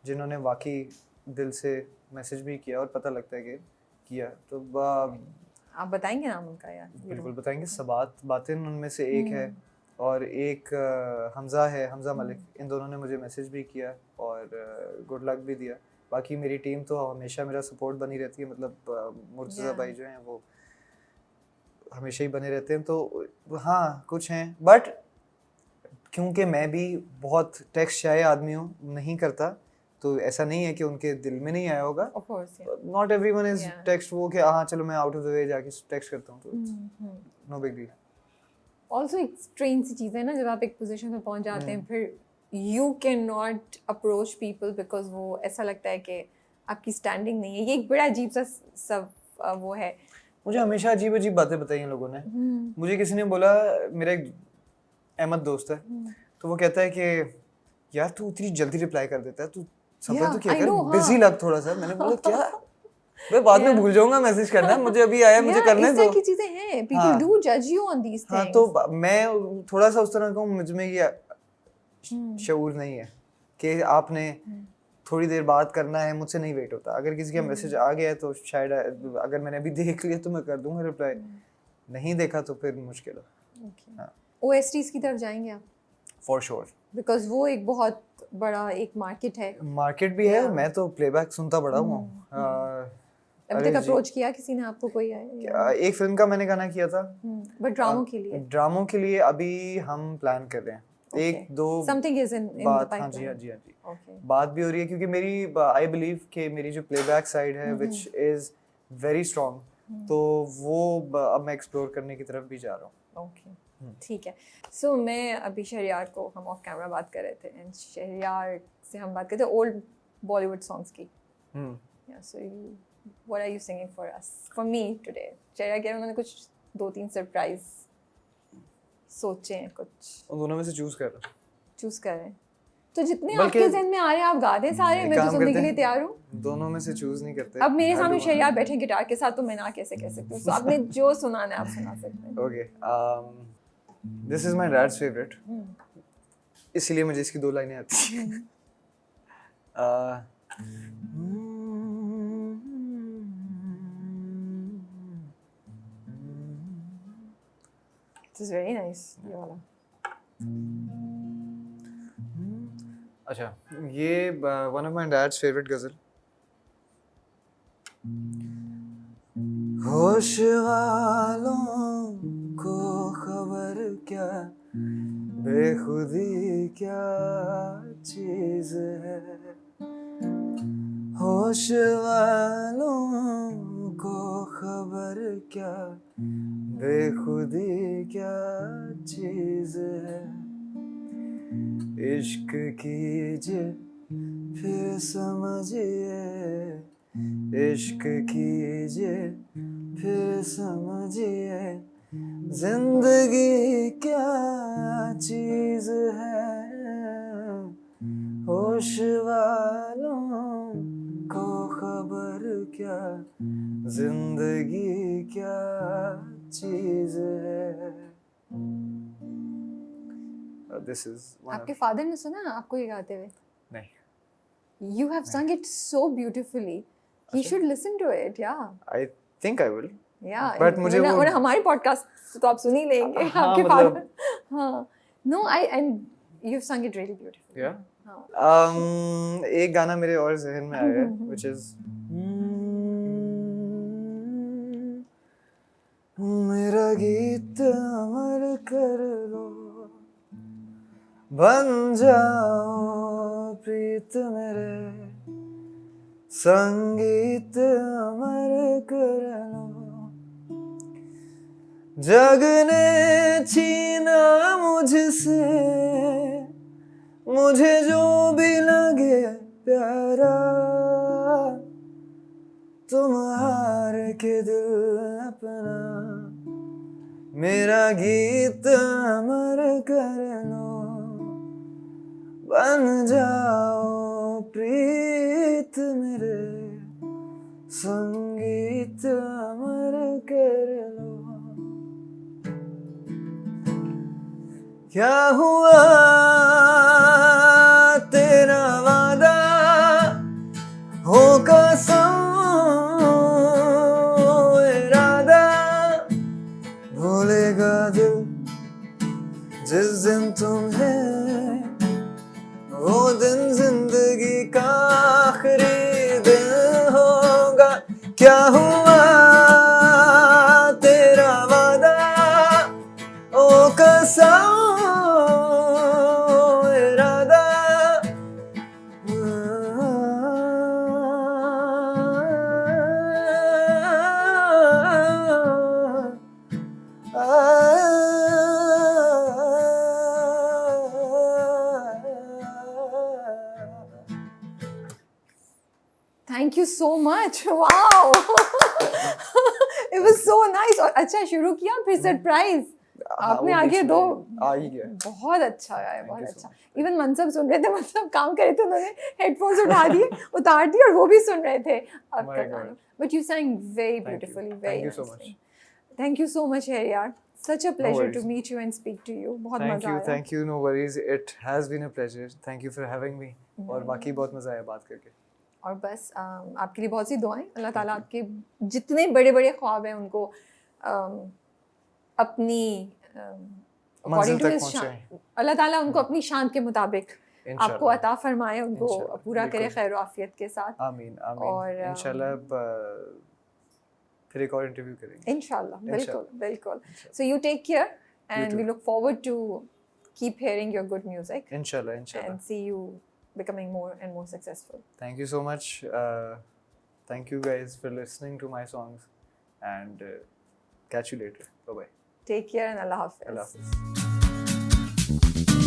जिन्होंने वाकई दिल से मैसेज भी किया और पता लगता है कि किया. तो आप बताएंगे नाम उनका यार? बिल्कुल बताएंगे. सबात बातिन उनमें से एक है और एक हमज़ा है, हमज़ा मलिक. इन दोनों ने मुझे मैसेज भी किया और गुड लक भी दिया. बाकी मेरी टीम तो हमेशा मेरा सपोर्ट बनी रहती है. मतलब मुर्तज़ा भाई जो हैं वो हमेशा ही बने रहते हैं. तो हाँ, कुछ हैं, बट क्योंकि मैं भी बहुत टेक्स्ट शाय आदमी हूँ, नहीं करता, तो ऐसा नहीं है कि उनके दिल में नहीं आया होगा. Of course, yeah. Not everyone is Yeah. Text वो कि हाँ चलो मैं आउट ऑफ द वे जाके टेक्स्ट करता हूँ, तो नो बिग डील. ऑल्सो एक स्ट्रेंज सी चीज़ है ना, जब आप एक पोजीशन में पहुंच जाते हैं फिर you can not approach people because वो ऐसा लगता है कि आपकी स्टैंडिंग नहीं है. ये एक बड़ा अजीब सा सब वो है. मुझे हमेशा अजीब अजीब बातें बताई हैं लोगों ने. मुझे किसी ने बोला, मेरा एक अहमद दोस्त है, तो वो कहता है कि यार तू इतनी जल्दी रिप्लाई कर देता है, तू सब्र तो क्या कर, बिजी लग थोड़ा सा. मैंने बोला क्या, मैं बाद में भूल जाऊंगा मैसेज करना, मुझे अभी आया, मुझे करने दो. इस तरह की चीजें हैं, people do judge you on these things. हाँ, तो मैं थोड़ा सा उस तरह का हूँ, मुझ में ये शऊर नहीं है कि आपने थोड़ी देर बात करना है, मुझसे नहीं वेट होता. अगर किसी का मैसेज आ गया है तो शायद अगर मैंने अभी देख लिया तो मैं कर दूंगा रिप्लाई, नहीं देखा तो फिर मुश्किल है. OSTs की तरफ जाएंगे आप? फॉर श्योर, बिकॉज वो एक बहुत बड़ा एक मार्केट है. मार्केट भी है. मैं तो प्लेबैक सुनता बड़ा हूँ. अभी तक अप्रोच किया किसी ने आपको? कोई आया? एक फिल्म का मैंने गाना किया था, बट ड्रामों के लिए? ड्रामों के लिए अभी हम प्लान कर रहे हैं. एक दो समथिंग इज इन द बात, पाइपलाइन. हाँ जी, हाँ जी, हाँ जी, ओके. बात भी हो रही है, क्योंकि मेरी आई बिलीव कि मेरी जो प्लेबैक साइड है विच इज वेरी स्ट्रॉन्ग, तो वो अब मैं एक्सप्लोर करने की तरफ भी जा रहा हूँ. ओके, ठीक है. सो मैं अभी शहरियार को, हम ऑफ कैमरा बात कर रहे थे, एंड शहरियार से हम बात करते थे ओल्ड बॉलीवुड सॉन्ग्स की. या so you, what are you singing for us, for me today? Shahryar कह रहे हैं, उन्होंने कुछ 2-3 सरप्राइज सोचे हैं कुछ, उन दोनों में से चूज कर रहा चूज करें? तो जितने बल्कि- आपके जहन में आ रहे हैं आप गा दें सारे, एक मैं तो काम सुनने करते के लिए हैं, तैयार हूँ। दोनों में से चूज नहीं करते। अब मेरे I सामने do शहरियार बैठे गिटार के साथ, तो मैं ना कैसे कह सकती हूँ? तो आपने जो सुनाना है आप सुना सकते हैं। Okay, this is my dad's favourite, इसलिए मुझे इसकी 2 लाइनें आती हैं। This is very nice, ये वाला। अच्छा, ये one of my dad's favourite गजल। होश वालों को खबर क्या, बेखुदी क्या चीज है। होश वालों को खबर क्या, बेखुदी क्या चीज है। इश्क कीजिए फिर समझिए, इश्क कीजिए फिर समझिए, जिंदगी क्या चीज है। होश वालों को खबर क्या, जिंदगी क्या चीज है। This is one आपके of, फादर ने सुना आपको ये गाते हुए? नहीं, You have sung it so beautifully. He should listen to it, yeah. I think I will. Yeah. But मुझे वो- और हमारी पॉडकास्ट तो आप सुन ही लेंगे। हाँ, आपके मतलब- फादर, हाँ। No, and you've sung it really beautifully. Yeah. हाँ। एक गाना मेरे और जहन में आया है, which is मेरा गीत अमर कर लो, बन जाओ प्रीत मेरे, संगीत अमर कर लो। जग ने छीना मुझसे मुझे जो भी लगे प्यारा, तुम हार के दिल अपना मेरा गीत अमर कर लो, बन जाओ प्रीत मेरे, संगीत अमर कर लो। क्या हुआ तेरा वादा, हो कसम इरादा, भूलेगा दिल जिस दिन तुम्हें, वो दिन जिंदगी का आखिरी दिन होगा। क्या हुआ तेरा वादा, ओ कसम इरादा, Thank you so much. Wow. It was so nice. और अच्छा शुरू किया फिर सरप्राइज आपने आगे दो, आ ही गया। बहुत अच्छा है, बहुत you so अच्छा। इवन मनसब सुन रहे थे, मतलब काम कर रहे थे, उन्होंने हेडफोन्स उठा दिए, उतार दिए और वो भी सुन रहे थे आपका My गाना। God. But you sang very Thank you. beautifully, Thank very you so nicely. much. Thank you so much यार, such a pleasure to worries. meet you and speak to you. बहुत Thank मजा you, आया। thank you, no worries. It has been a pleasure. Thank you for having me. और बाकी बहुत मजा आया बात करके। और बस आपके लिए बहुत सी दुआएं, अल्लाह ताला आपके जितने बड़े बड़े ख्वाब हैं उनको अपनी मंजिल according to तक his पहुंचाएं। शान, अल्लाह ताला उनको अपनी शान के मुताबिक इंशाल्लाह। आपको अता फरमाए, उनको इंशाल्लाह, पूरा करे बिल्कुल। खैर आफियत के साथ। आमीन आमीन। और इंशाल्लाह फिर एक और इंटरव्यू करेंगे। इंशाल्लाह, बिल्कुल इंशाल्लाह। बिल्कुल। So you take care and too. We look forward to keep hearing your good music इंशाल्लाह इंशाल्लाह। and see you becoming more and more successful. Thank you so much. Thank you guys for listening to my songs and catch you later. Bye bye. Take care and Allah Hafiz. Allah Hafiz.